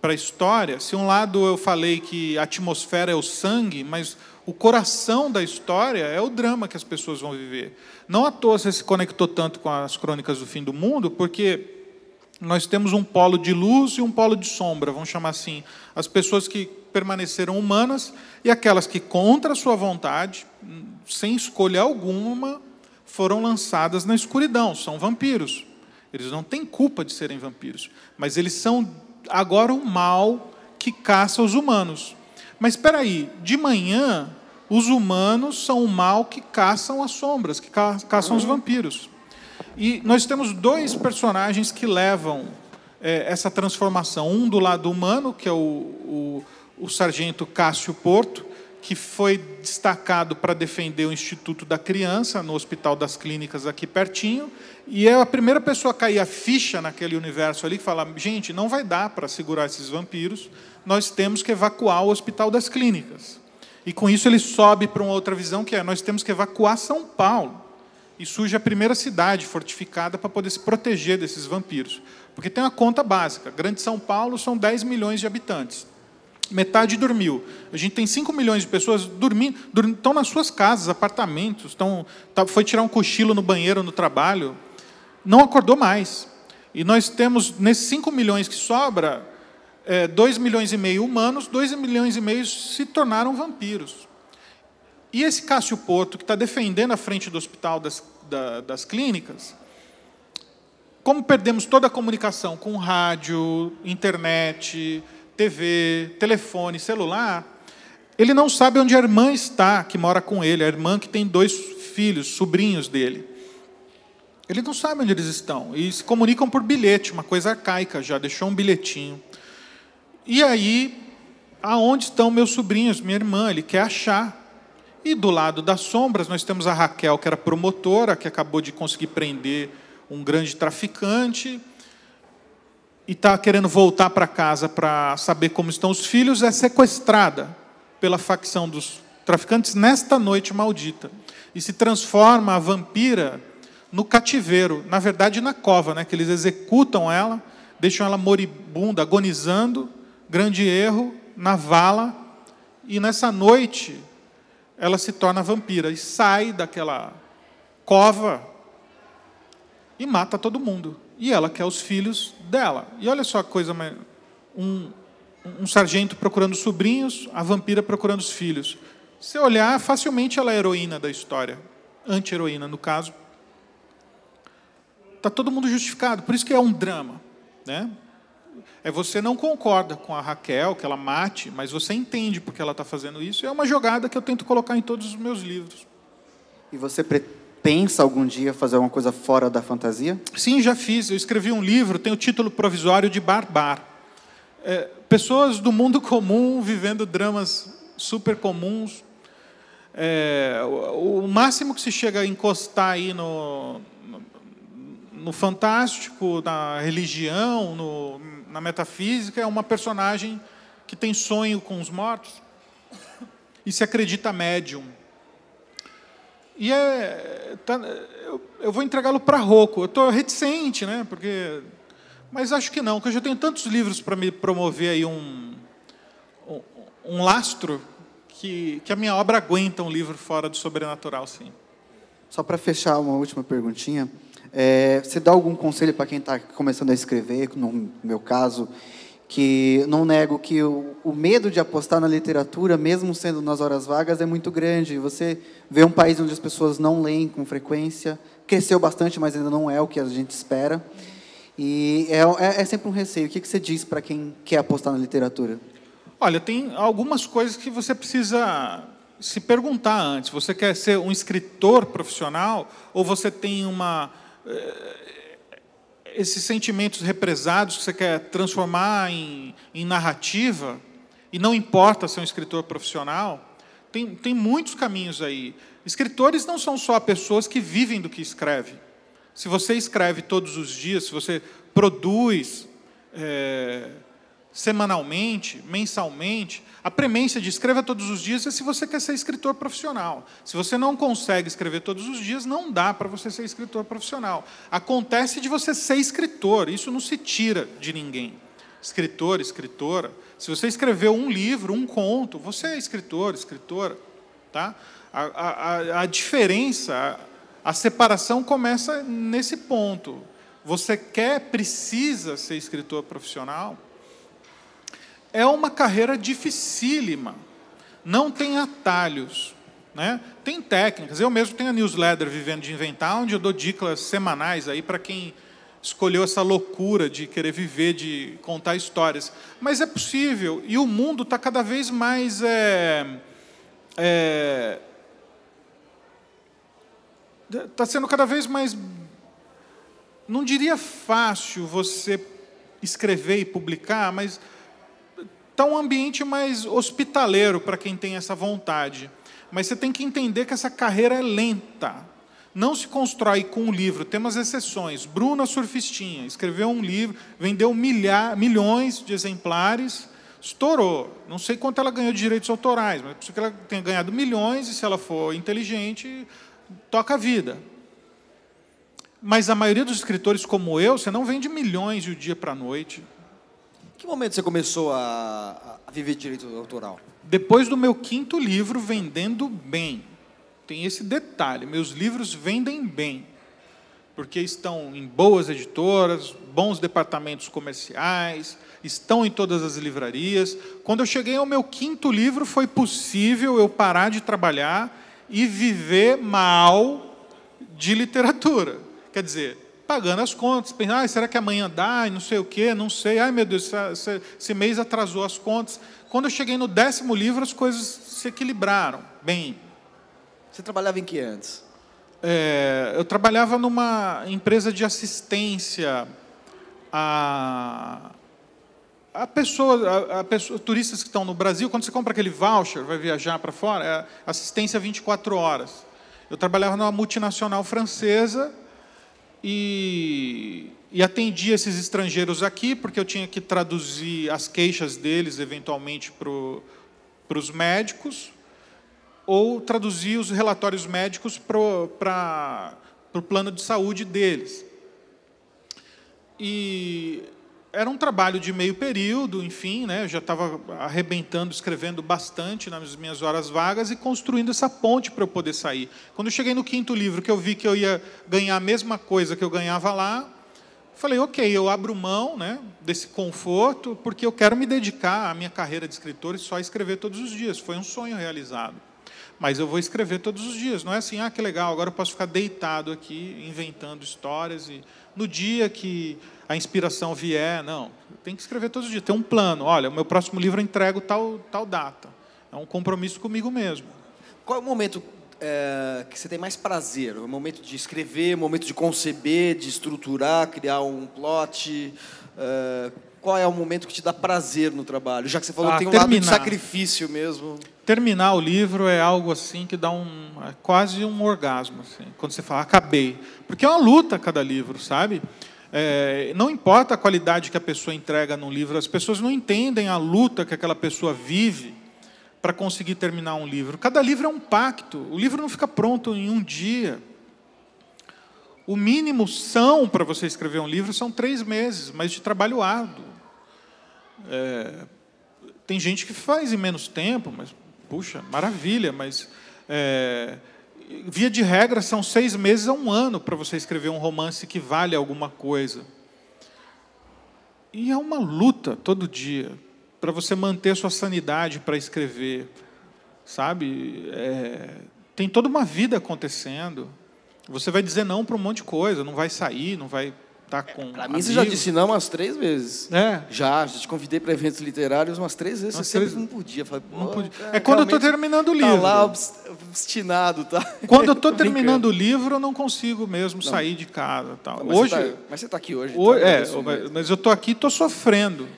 a história, se um lado eu falei que a atmosfera é o sangue, mas o coração da história é o drama que as pessoas vão viver. Não à toa você se conectou tanto com as Crônicas do Fim do Mundo, porque nós temos um polo de luz e um polo de sombra, vamos chamar assim. As pessoas que permaneceram humanas e aquelas que, contra a sua vontade, sem escolha alguma, foram lançadas na escuridão. São vampiros. Eles não têm culpa de serem vampiros, mas eles são agora o mal que caça os humanos. Mas espera aí, de manhã, os humanos são o mal que caçam as sombras, que caçam os vampiros. E nós temos 2 personagens que levam essa transformação. Um do lado humano, que é o sargento Cássio Porto, que foi destacado para defender o Instituto da Criança, no Hospital das Clínicas, aqui pertinho, e é a primeira pessoa a cair a ficha naquele universo ali, que fala, gente, não vai dar para segurar esses vampiros, nós temos que evacuar o Hospital das Clínicas. E com isso ele sobe para uma outra visão, que é, nós temos que evacuar São Paulo. E surge a primeira cidade fortificada para poder se proteger desses vampiros. Porque tem uma conta básica, Grande São Paulo são 10 milhões de habitantes. metade dormiu. A gente tem 5 milhões de pessoas dormindo, estão nas suas casas, apartamentos, foi tirar um cochilo no banheiro, no trabalho, não acordou mais. E nós temos, nesses 5 milhões que sobra, 2,5 milhões humanos, 2,5 milhões se tornaram vampiros. E esse Cássio Porto, que está defendendo a frente do hospital das clínicas, como perdemos toda a comunicação com rádio, internet, TV, telefone, celular, ele não sabe onde a irmã está, que mora com ele, a irmã que tem 2 filhos, sobrinhos dele. Ele não sabe onde eles estão. E se comunicam por bilhete, uma coisa arcaica já, deixou um bilhetinho. E aí, aonde estão meus sobrinhos, minha irmã? Ele quer achar. E do lado das sombras, nós temos a Raquel, que era promotora, que acabou de conseguir prender um grande traficante, e está querendo voltar para casa para saber como estão os filhos, é sequestrada pela facção dos traficantes nesta noite maldita. E se transforma a vampira no cativeiro, na verdade na cova, né, que eles executam ela, deixam ela moribunda, agonizando, grande erro, na vala, e nessa noite ela se torna vampira e sai daquela cova e mata todo mundo. E ela quer os filhos dela. E olha só a coisa, um sargento procurando sobrinhos, a vampira procurando os filhos. Se olhar, facilmente ela é a heroína da história, anti-heroína no caso. Está todo mundo justificado, por isso que é um drama, né? Você não concorda com a Raquel, que ela mate, mas você entende porque ela está fazendo isso. É uma jogada que eu tento colocar em todos os meus livros. E você pensa algum dia fazer alguma coisa fora da fantasia? Sim, já fiz. Eu escrevi um livro, tem o título provisório de Barbar. Pessoas do mundo comum vivendo dramas super comuns. O máximo que se chega a encostar aí no fantástico, na religião, na metafísica, é uma personagem que tem sonho com os mortos e se acredita médium. E eu vou entregá-lo para Rocco. Eu estou reticente, né? Mas acho que não, porque eu já tenho tantos livros para me promover aí um lastro que a minha obra aguenta um livro fora do sobrenatural, sim. Só para fechar, uma última perguntinha. Você dá algum conselho para quem está começando a escrever, no meu caso, que não nego que o medo de apostar na literatura, mesmo sendo nas horas vagas, é muito grande. Você vê um país onde as pessoas não leem com frequência, cresceu bastante, mas ainda não é o que a gente espera. E é sempre um receio. O que você diz para quem quer apostar na literatura? Olha, tem algumas coisas que você precisa se perguntar antes. Você quer ser um escritor profissional ou você tem esses sentimentos represados que você quer transformar em narrativa, e não importa ser um escritor profissional? Tem muitos caminhos aí. Escritores não são só pessoas que vivem do que escreve. Se você escreve todos os dias, se você produz semanalmente, mensalmente, a premência de escreva todos os dias é se você quer ser escritor profissional. Se você não consegue escrever todos os dias, não dá para você ser escritor profissional. Acontece de você ser escritor, isso não se tira de ninguém. Escritor, escritora, se você escreveu um livro, um conto, você é escritor, escritora. Tá? A diferença, a separação começa nesse ponto. Você precisa ser escritor profissional? É uma carreira dificílima, não tem atalhos, né? Tem técnicas. Eu mesmo tenho a newsletter Vivendo de Inventar, onde eu dou dicas semanais aí para quem escolheu essa loucura de querer viver, de contar histórias. Mas é possível, e o mundo está cada vez mais está sendo cada vez mais, não diria fácil você escrever e publicar, mas está um ambiente mais hospitaleiro para quem tem essa vontade. Mas você tem que entender que essa carreira é lenta. Não se constrói com um livro. Tem umas exceções. Bruna Surfistinha escreveu um livro, vendeu milhões de exemplares, estourou. Não sei quanto ela ganhou de direitos autorais, mas é possível que ela tenha ganhado milhões e, se ela for inteligente, toca a vida. Mas a maioria dos escritores como eu, você não vende milhões de um dia para a noite. Que momento você começou a viver direito autoral? Depois do meu 5º livro, vendendo bem. Tem esse detalhe, meus livros vendem bem, porque estão em boas editoras, bons departamentos comerciais, estão em todas as livrarias. Quando eu cheguei ao meu 5º livro, foi possível eu parar de trabalhar e viver mal de literatura. Quer dizer, pagando as contas, pensando, será que amanhã dá? E não sei o quê, não sei. Ai, meu Deus, esse mês atrasou as contas. Quando eu cheguei no 10º livro, as coisas se equilibraram bem. Você trabalhava em que antes? Eu trabalhava numa empresa de assistência a turistas que estão no Brasil. Quando você compra aquele voucher, vai viajar para fora, é assistência 24 horas. Eu trabalhava numa multinacional francesa e atendia esses estrangeiros aqui, porque eu tinha que traduzir as queixas deles, eventualmente, para os médicos, ou traduzir os relatórios médicos para o plano de saúde deles. E era um trabalho de meio período, enfim, né? Eu já estava arrebentando, escrevendo bastante nas minhas horas vagas e construindo essa ponte para eu poder sair. Quando eu cheguei no 5º livro, que eu vi que eu ia ganhar a mesma coisa que eu ganhava lá, falei, ok, eu abro mão, né, desse conforto, porque eu quero me dedicar à minha carreira de escritor e só escrever todos os dias. Foi um sonho realizado. Mas eu vou escrever todos os dias. Não é assim, que legal, agora eu posso ficar deitado aqui, inventando histórias, e no dia que a inspiração vier, não. Tem que escrever todos os dias. Tem um plano. Olha, o meu próximo livro eu entrego tal data. É um compromisso comigo mesmo. Qual é o momento que você tem mais prazer? O momento de escrever, o momento de conceber, de estruturar, criar um plot? Qual é o momento que te dá prazer no trabalho? Já que você falou que tem um lado de sacrifício mesmo. Terminar o livro é algo assim que dá quase um orgasmo, assim, quando você fala, acabei. Porque é uma luta cada livro, sabe? Não importa a qualidade que a pessoa entrega num livro, as pessoas não entendem a luta que aquela pessoa vive para conseguir terminar um livro. Cada livro é um pacto. O livro não fica pronto em um dia. O mínimo para você escrever um livro são 3 meses, mas de trabalho árduo. Tem gente que faz em menos tempo, mas, puxa, maravilha, mas, via de regra, são 6 meses a 1 ano para você escrever um romance que vale alguma coisa. E é uma luta todo dia para você manter sua sanidade para escrever, sabe? Tem toda uma vida acontecendo. Você vai dizer não para um monte de coisa, não vai sair, não vai estar com Para mim, você já disse não umas 3 vezes. Já te convidei para eventos literários umas 3 vezes, você sempre não podia. Falei, não podia. Quando eu estou terminando o livro. Está lá obstinado. Tá? Quando eu estou terminando o livro, eu não consigo mesmo sair de casa. Tal. Mas você está aqui hoje. Mas eu estou aqui e estou sofrendo.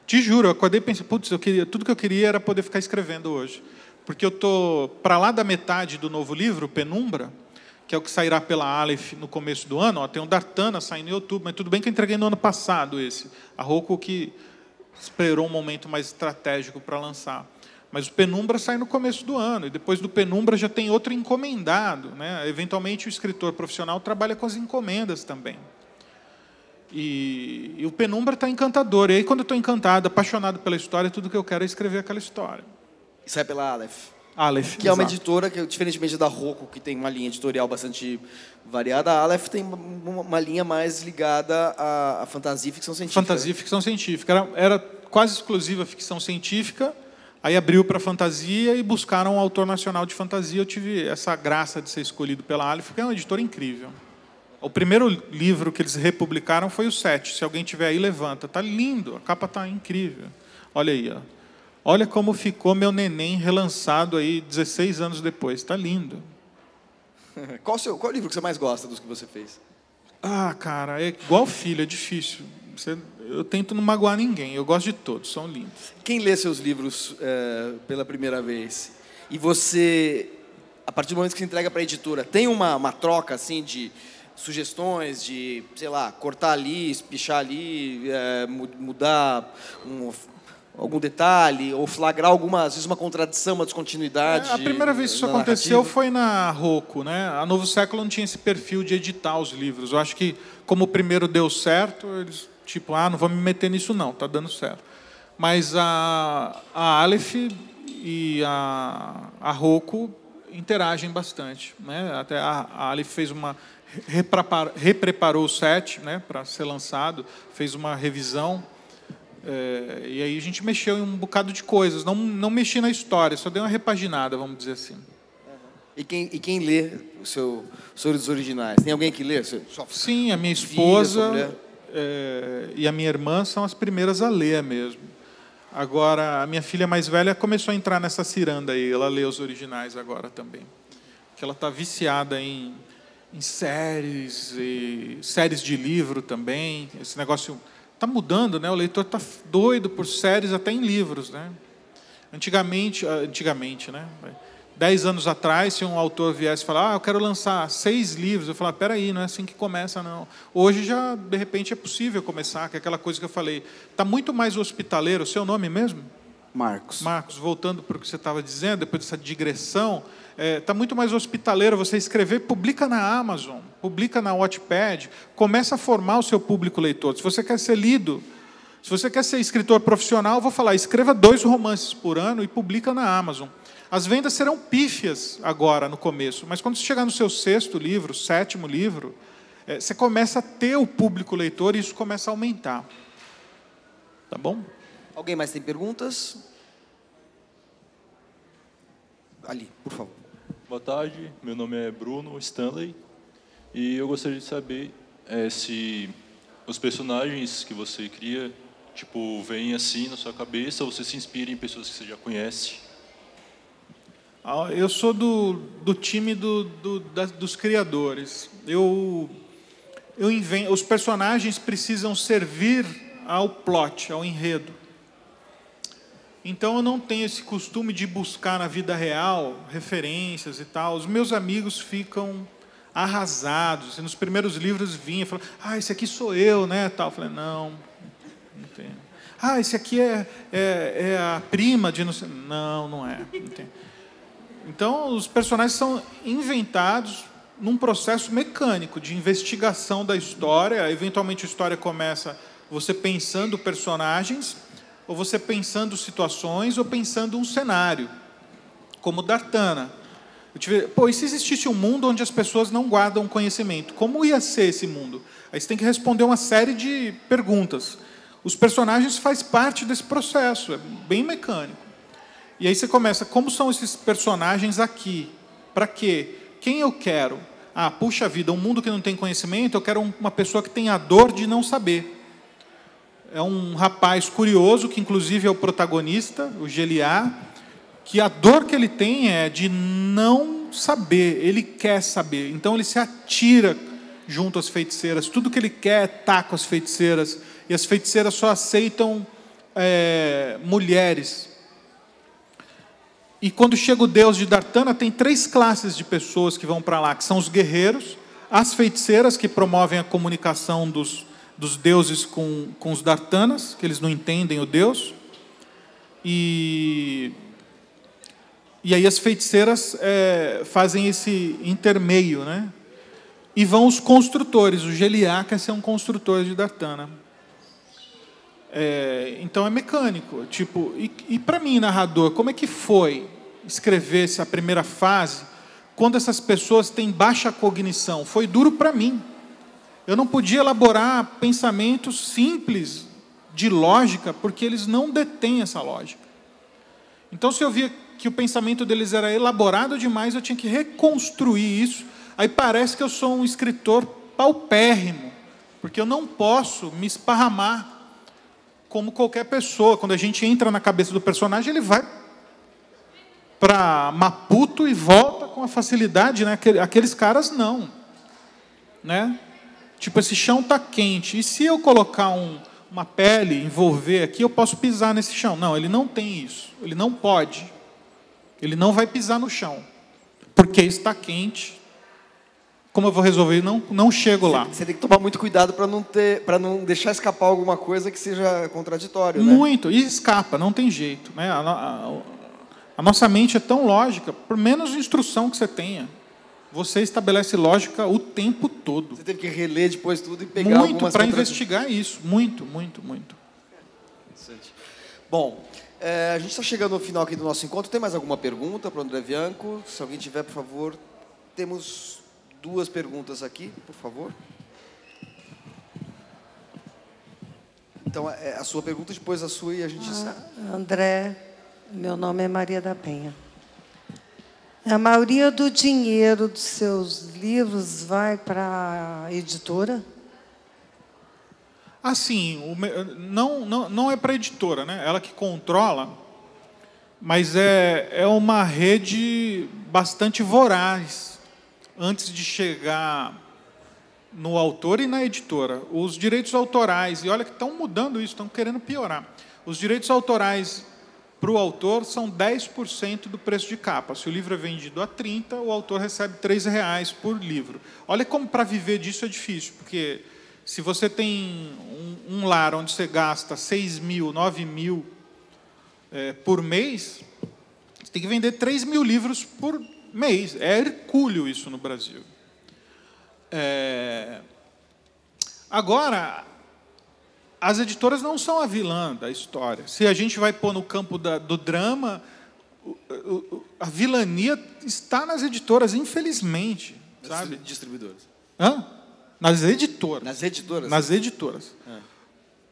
Te juro, eu acordei e pensei, putz, tudo que eu queria era poder ficar escrevendo hoje. Porque eu estou para lá da metade do novo livro, Penumbra, que é o que sairá pela Aleph no começo do ano. Tem o Dartana saindo em outubro, mas tudo bem que eu entreguei no ano passado esse. A Roku que esperou um momento mais estratégico para lançar. Mas o Penumbra sai no começo do ano, e depois do Penumbra já tem outro encomendado, né? Eventualmente o escritor profissional trabalha com as encomendas também. E o Penumbra está encantador. E aí, quando eu estou encantado, apaixonado pela história, tudo que eu quero é escrever aquela história. E sai pela Aleph. Que é uma editora que, diferentemente da Roku, que tem uma linha editorial bastante variada, a Aleph tem uma linha mais ligada à fantasia e ficção científica. Fantasia e ficção científica. Era quase exclusiva ficção científica, aí abriu para fantasia e buscaram um autor nacional de fantasia. Eu tive essa graça de ser escolhido pela Aleph, que é uma editora incrível. O primeiro livro que eles republicaram foi o 7. Se alguém tiver aí, levanta. Está lindo, a capa está incrível. Olha aí, ó. Olha como ficou meu neném relançado aí 16 anos depois. Está lindo. Qual livro que você mais gosta dos que você fez? Cara, é igual filho, é difícil. Eu tento não magoar ninguém. Eu gosto de todos, são lindos. Quem lê seus livros pela primeira vez e você, a partir do momento que você entrega para a editora, tem uma troca assim de sugestões de, sei lá, cortar ali, espichar ali, mudar algum detalhe, ou flagrar às vezes uma contradição, uma descontinuidade? A primeira vez que isso aconteceu foi na Roku, né? A Novo Século não tinha esse perfil de editar os livros. Eu acho que, como o primeiro deu certo, eles Tipo, não vou me meter nisso não, está dando certo. Mas a Aleph e a Roku interagem bastante, né? Até a Aleph fez repreparou o set, né, para ser lançado, fez uma revisão, e aí a gente mexeu em um bocado de coisas. Não mexi na história, só dei uma repaginada, vamos dizer assim. E quem lê os originais? Tem alguém que lê? Sim, a minha esposa e a minha irmã são as primeiras a ler mesmo. Agora, a minha filha mais velha começou a entrar nessa ciranda aí, ela lê os originais agora também. Porque ela está viciada em séries, e séries de livro também. Esse negócio está mudando, né? O leitor está doido por séries até em livros, né? Antigamente, né? 10 anos atrás, se um autor viesse falar, eu quero lançar 6 livros, eu falava, peraí, não é assim que começa, não. Hoje já, de repente, é possível começar, que é aquela coisa que eu falei. Está muito mais hospitaleiro. O seu nome mesmo? Marcos. Marcos, voltando para o que você estava dizendo, depois dessa digressão, está muito mais hospitaleiro você escrever, publica na Amazon, publica na Wattpad, começa a formar o seu público leitor. Se você quer ser lido, se você quer ser escritor profissional, eu vou falar, escreva 2 romances por ano e publica na Amazon. As vendas serão pífias agora, no começo, mas quando você chegar no seu 6º livro, 7º livro, você começa a ter o público leitor e isso começa a aumentar. Tá bom? Alguém mais tem perguntas? Ali, por favor. Boa tarde, meu nome é Bruno Stanley e eu gostaria de saber se os personagens que você cria, tipo, vêm assim na sua cabeça ou você se inspira em pessoas que você já conhece? Eu sou do time dos criadores. Os personagens precisam servir ao plot, ao enredo. Então, eu não tenho esse costume de buscar na vida real referências e tal. Os meus amigos ficam arrasados. E nos primeiros livros vinha e falava, esse aqui sou eu, né? Tal. Eu falei, não tem. Esse aqui é a prima de... Não é. Não tem. Então, os personagens são inventados num processo mecânico de investigação da história. Eventualmente, a história começa você pensando personagens, ou você pensando situações, ou pensando um cenário, como Dartana. E se existisse um mundo onde as pessoas não guardam conhecimento? Como ia ser esse mundo? Aí você tem que responder uma série de perguntas. Os personagens fazem parte desse processo, é bem mecânico. E aí você começa, como são esses personagens aqui? Para quê? Quem eu quero? Puxa vida, um mundo que não tem conhecimento, eu quero uma pessoa que tem a dor de não saber. É um rapaz curioso, que inclusive é o protagonista, o Geliar, que a dor que ele tem é de não saber, ele quer saber. Então ele se atira junto às feiticeiras, tudo que ele quer é estar com as feiticeiras, e as feiticeiras só aceitam mulheres. E quando chega o deus de Dartana, tem 3 classes de pessoas que vão para lá, que são os guerreiros, as feiticeiras, que promovem a comunicação dos deuses com os Dartanas, que eles não entendem o deus, e aí as feiticeiras fazem esse intermeio, né? E vão os construtores, o Geliar quer ser um construtor de Dartana. Então é mecânico. Tipo, e para mim, narrador, como é que foi escrever essa primeira fase quando essas pessoas têm baixa cognição? Foi duro para mim. Eu não podia elaborar pensamentos simples de lógica, porque eles não detêm essa lógica. Então, se eu via que o pensamento deles era elaborado demais, eu tinha que reconstruir isso. Aí parece que eu sou um escritor paupérrimo, porque eu não posso me esparramar como qualquer pessoa. Quando a gente entra na cabeça do personagem, ele vai para Maputo e volta com a facilidade, né? Aqueles caras não, né? Tipo, esse chão está quente, e se eu colocar uma pele, envolver aqui, eu posso pisar nesse chão. Não, ele não tem isso, ele não pode, ele não vai pisar no chão, porque está quente. Como eu vou resolver? Não chego lá. Você tem que tomar muito cuidado para não deixar escapar alguma coisa que seja contraditório, né? Muito, e escapa, não tem jeito, né? A nossa mente é tão lógica, por menos instrução que você tenha, você estabelece lógica o tempo todo. Você teve que reler depois tudo e pegar muito algumas para investigar isso. Muito, muito, muito. Bom, a gente está chegando ao final aqui do nosso encontro. Tem mais alguma pergunta para o André Bianco? Se alguém tiver, por favor. Temos 2 perguntas aqui, por favor. Então, a sua pergunta, depois a sua e a gente... André, meu nome é Maria da Penha. A maioria do dinheiro dos seus livros vai para a editora? Assim, não é para a editora, né? Ela que controla, mas é uma rede bastante voraz antes de chegar no autor e na editora. Os direitos autorais, e olha que estão mudando isso, estão querendo piorar. Os direitos autorais para o autor são 10% do preço de capa. Se o livro é vendido a 30, o autor recebe R$3 por livro. Olha como para viver disso é difícil, porque se você tem um lar onde você gasta 6 mil, 9 mil por mês, você tem que vender 3 mil livros por mês. É hercúleo isso no Brasil. Agora, as editoras não são a vilã da história. Se a gente vai pôr no campo do drama, a vilania está nas editoras, infelizmente. Sabe? Distribuidores. Hã? Nas editoras. Nas editoras? Nas editoras.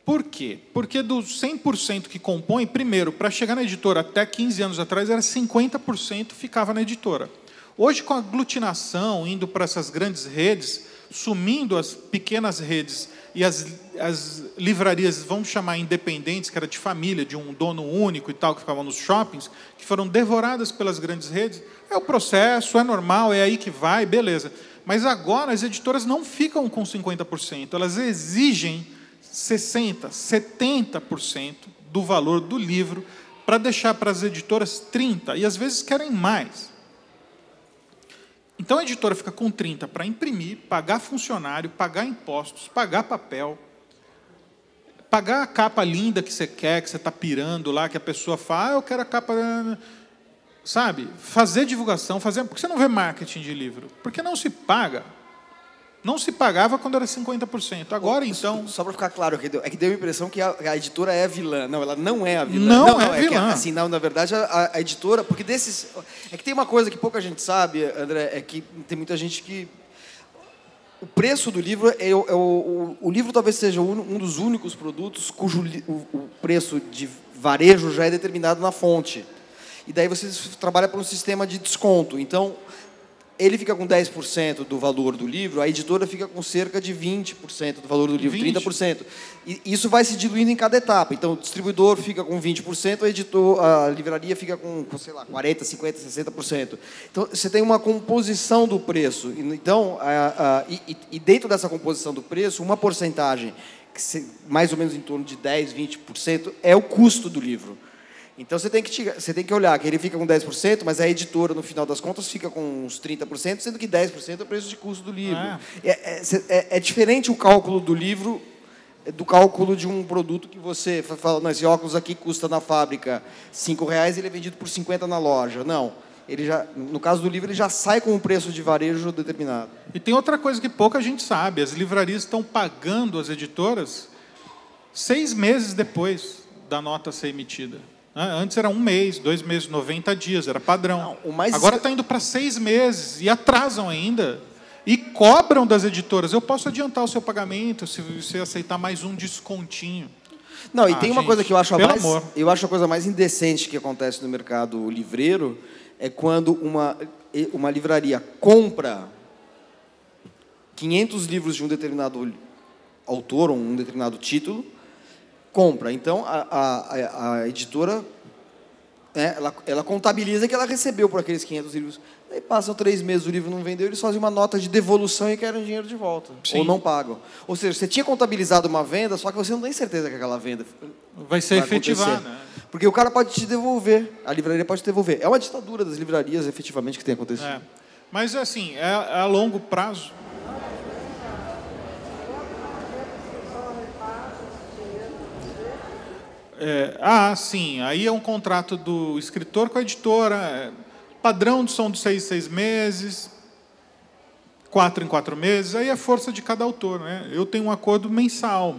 Por quê? Porque dos 100% que compõem, primeiro, para chegar na editora até 15 anos atrás, era 50% ficava na editora. Hoje, com a aglutinação, indo para essas grandes redes, sumindo as pequenas redes e as livrarias, vamos chamar independentes, que era de família, de um dono único e tal, que ficavam nos shoppings, que foram devoradas pelas grandes redes, é o processo, é normal, é aí que vai, beleza. Mas agora as editoras não ficam com 50%, elas exigem 60%, 70% do valor do livro para deixar para as editoras 30%, e às vezes querem mais. Então a editora fica com 30% para imprimir, pagar funcionário, pagar impostos, pagar papel, pagar a capa linda que você quer, que você está pirando lá, que a pessoa fala, eu quero a capa... Sabe? Fazer divulgação, fazer... Por que você não vê marketing de livro? Porque não se paga. Não se pagava quando era 50%. Agora, então... Só para ficar claro, é que deu a impressão que a editora é a vilã. Não, ela não é a vilã. Não é vilã. Que, assim, não, na verdade, a editora... Porque desses... É que tem uma coisa que pouca gente sabe, André, é que tem muita gente que... O preço do livro... O livro talvez seja um dos únicos produtos cujo o preço de varejo já é determinado na fonte. E daí você trabalha por um sistema de desconto. Então, ele fica com 10% do valor do livro, a editora fica com cerca de 20% do valor do livro, 30%. E isso vai se diluindo em cada etapa. Então, o distribuidor fica com 20%, a livraria fica com, sei lá, 40%, 50%, 60%. Então, você tem uma composição do preço. Então, dentro dessa composição do preço, uma porcentagem, mais ou menos em torno de 10%, 20%, é o custo do livro. Então, você tem que olhar que ele fica com 10%, mas a editora, no final das contas, fica com uns 30%, sendo que 10% é o preço de custo do livro. É diferente o cálculo do livro do cálculo de um produto que você fala, não, esse óculos aqui custa na fábrica R$5, ele é vendido por 50 na loja. Não. Ele já, no caso do livro, ele já sai com um preço de varejo determinado. E tem outra coisa que pouca gente sabe. As livrarias estão pagando as editoras 6 meses depois da nota ser emitida. Antes era 1 mês, 2 meses, 90 dias, era padrão. Agora está indo para 6 meses e atrasam ainda. E cobram das editoras. Eu posso adiantar o seu pagamento se você aceitar mais um descontinho. Não, e tem uma coisa que eu acho a coisa mais indecente que acontece no mercado livreiro é quando uma livraria compra 500 livros de um determinado autor ou um determinado título, compra. Então, a editora, ela contabiliza que ela recebeu por aqueles 500 livros. Aí passam 3 meses, o livro não vendeu, eles fazem uma nota de devolução e querem o dinheiro de volta. Sim. Ou não pagam. Ou seja, você tinha contabilizado uma venda, só que você não tem certeza que aquela venda vai ser efetivada. Porque o cara pode te devolver, a livraria pode te devolver. É uma ditadura das livrarias, efetivamente, que tem acontecido. Mas, assim, é a longo prazo. Sim. Aí é um contrato do escritor com a editora. Padrão são de 6 meses. 4 em 4 meses, aí é a força de cada autor, né? Eu tenho um acordo mensal,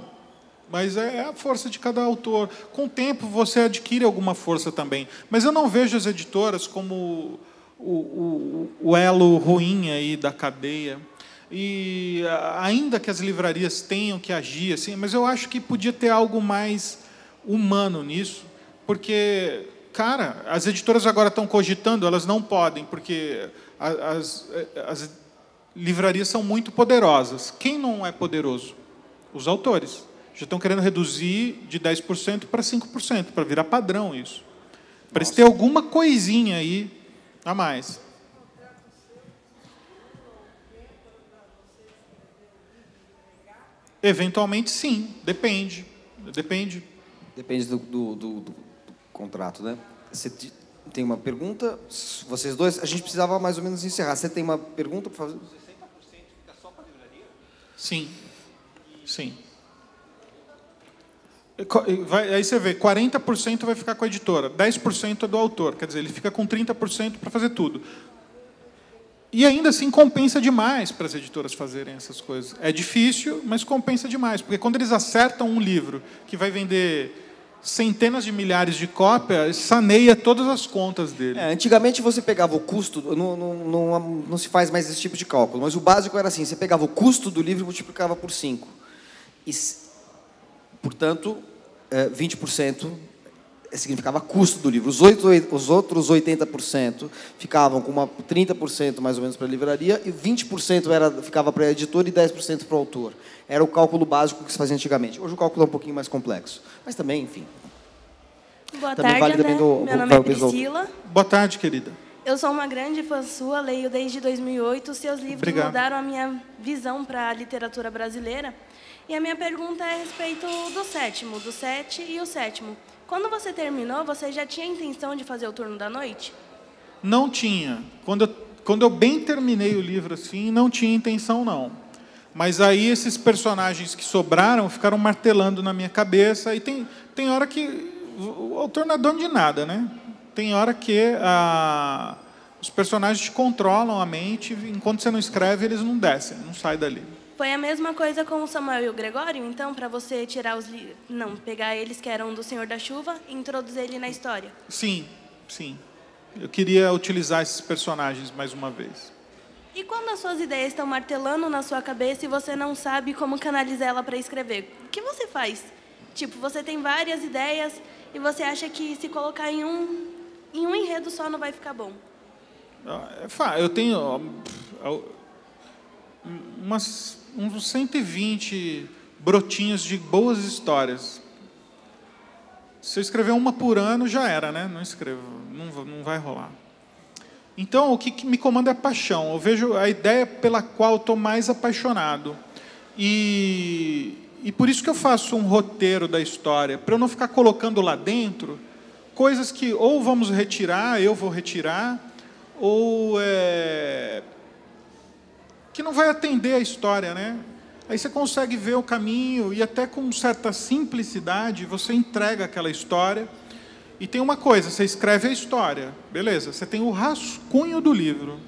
mas é a força de cada autor. Com o tempo, você adquire alguma força também. Mas eu não vejo as editoras como o elo ruim aí da cadeia. E ainda que as livrarias tenham que agir assim, mas eu acho que podia ter algo mais humano nisso, porque, cara, as editoras agora estão cogitando, elas não podem, porque as livrarias são muito poderosas. Quem não é poderoso? Os autores. Já estão querendo reduzir de 10% para 5%, para virar padrão isso. Parece ter alguma coisinha aí a mais. Eventualmente, sim. Depende. Depende. Depende do contrato, né? Você tem uma pergunta? Vocês dois, a gente precisava mais ou menos encerrar. Você tem uma pergunta para fazer? 60% fica só para a livraria? Sim. Sim. Aí você vê, 40% vai ficar com a editora, 10% é do autor. Quer dizer, ele fica com 30% para fazer tudo. E ainda assim compensa demais para as editoras fazerem essas coisas. É difícil, mas compensa demais. Porque quando eles acertam um livro que vai vender centenas de milhares de cópias, saneia todas as contas dele. Antigamente você pegava o custo, não se faz mais esse tipo de cálculo, mas o básico era assim, você pegava o custo do livro e multiplicava por 5. E, portanto, 20% significava custo do livro. Os outros 80% ficavam com 30% mais ou menos para a livraria, e 20% ficava para a editora e 10% para o autor. Era o cálculo básico que se fazia antigamente. Hoje o cálculo é um pouquinho mais complexo. Mas também, enfim. Boa também tarde, vale André. Meu nome é Priscila. Boa tarde, querida. Eu sou uma grande fã sua, leio desde 2008. Seus livros Obrigado. mudaram a minha visão para a literatura brasileira. E a minha pergunta é a respeito do sétimo, do 7 e o sétimo. Quando você terminou, você já tinha a intenção de fazer o Turno da Noite? Não tinha. Quando eu bem terminei o livro assim, não tinha intenção, não. Mas aí esses personagens que sobraram ficaram martelando na minha cabeça. E tem hora que o autor não é dono de nada, né? Tem hora que os personagens te controlam a mente. Enquanto você não escreve, eles não descem, não saem dali. Foi a mesma coisa com o Samuel e o Gregório, então, para você tirar pegar eles que eram do Senhor da Chuva e introduzir ele na história? Sim, sim. Eu queria utilizar esses personagens mais uma vez. E quando as suas ideias estão martelando na sua cabeça e você não sabe como canalizar ela para escrever, o que você faz? Tipo, você tem várias ideias e você acha que se colocar em um enredo só não vai ficar bom. Eu tenho uns 120 brotinhos de boas histórias. Se eu escrever uma por ano, já era, né? Não escrevo, não vai rolar. Então, o que me comanda é a paixão. Eu vejo a ideia pela qual eu estou mais apaixonado. E por isso que eu faço um roteiro da história, para eu não ficar colocando lá dentro coisas que ou vamos retirar, eu vou retirar, ou que não vai atender a história, né? Aí você consegue ver o caminho e até com certa simplicidade você entrega aquela história. E tem uma coisa, você escreve a história, beleza, você tem o rascunho do livro.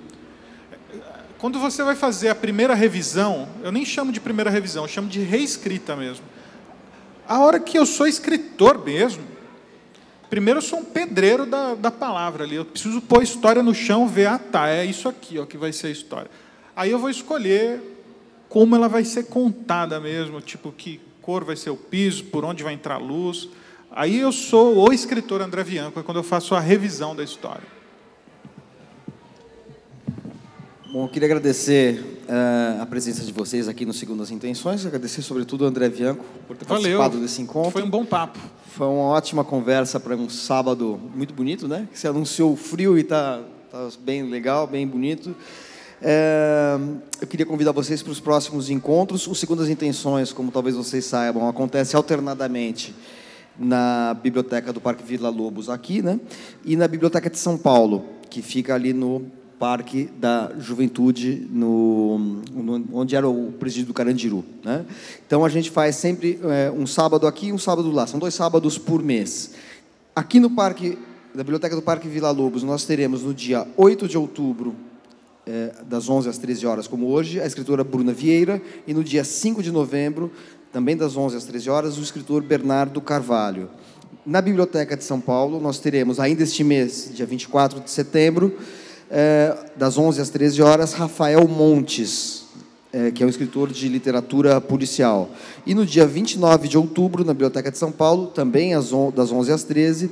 Quando você vai fazer a primeira revisão, eu nem chamo de primeira revisão, eu chamo de reescrita mesmo. A hora que eu sou escritor mesmo, primeiro eu sou um pedreiro da palavra ali, eu preciso pôr a história no chão, ver, é isso aqui que vai ser a história. Aí eu vou escolher como ela vai ser contada mesmo, tipo, que cor vai ser o piso, por onde vai entrar a luz. Aí eu sou o escritor André Bianco, é quando eu faço a revisão da história. Bom, eu queria agradecer a presença de vocês aqui no Segundas Intenções, agradecer sobretudo ao André Bianco por ter participado desse encontro. Foi um bom papo. Foi uma ótima conversa para um sábado muito bonito, né? Você anunciou o frio e está bem legal, bem bonito. Eu queria convidar vocês para os próximos encontros. O Segundas Intenções, como talvez vocês saibam, acontece alternadamente na Biblioteca do Parque Vila Lobos, aqui, né? E na Biblioteca de São Paulo, que fica ali no Parque da Juventude, onde era o presídio do Carandiru, né? Então, a gente faz sempre um sábado aqui e um sábado lá. São 2 sábados por mês. Aqui no Parque, da Biblioteca do Parque Vila Lobos, nós teremos no dia 8 de outubro, das 11 às 13 horas, como hoje, a escritora Bruna Vieira, e no dia 5 de novembro, também das 11 às 13 horas, o escritor Bernardo Carvalho. Na Biblioteca de São Paulo, nós teremos, ainda este mês, dia 24 de setembro, das 11 às 13 horas, Rafael Montes, que é um escritor de literatura policial. E no dia 29 de outubro, na Biblioteca de São Paulo, também das 11 às 13,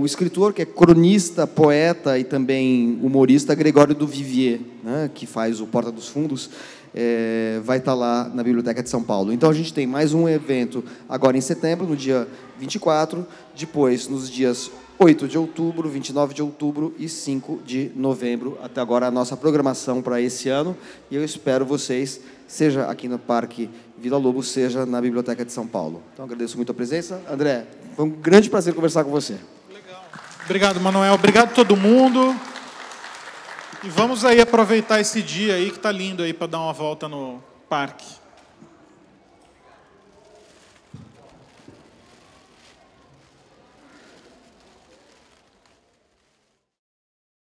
o escritor, que é cronista, poeta e também humorista, Gregório do Vivier, né, que faz o Porta dos Fundos, vai estar lá na Biblioteca de São Paulo. Então, a gente tem mais um evento agora em setembro, no dia 24, depois, nos dias 8 de outubro, 29 de outubro e 5 de novembro. Até agora, a nossa programação para esse ano. E eu espero vocês, seja aqui no Parque Vila Lobos, seja na Biblioteca de São Paulo. Então, agradeço muito a presença. André, foi um grande prazer conversar com você. Legal. Obrigado, Manuel. Obrigado a todo mundo. E vamos aí aproveitar esse dia aí que está lindo aí para dar uma volta no parque.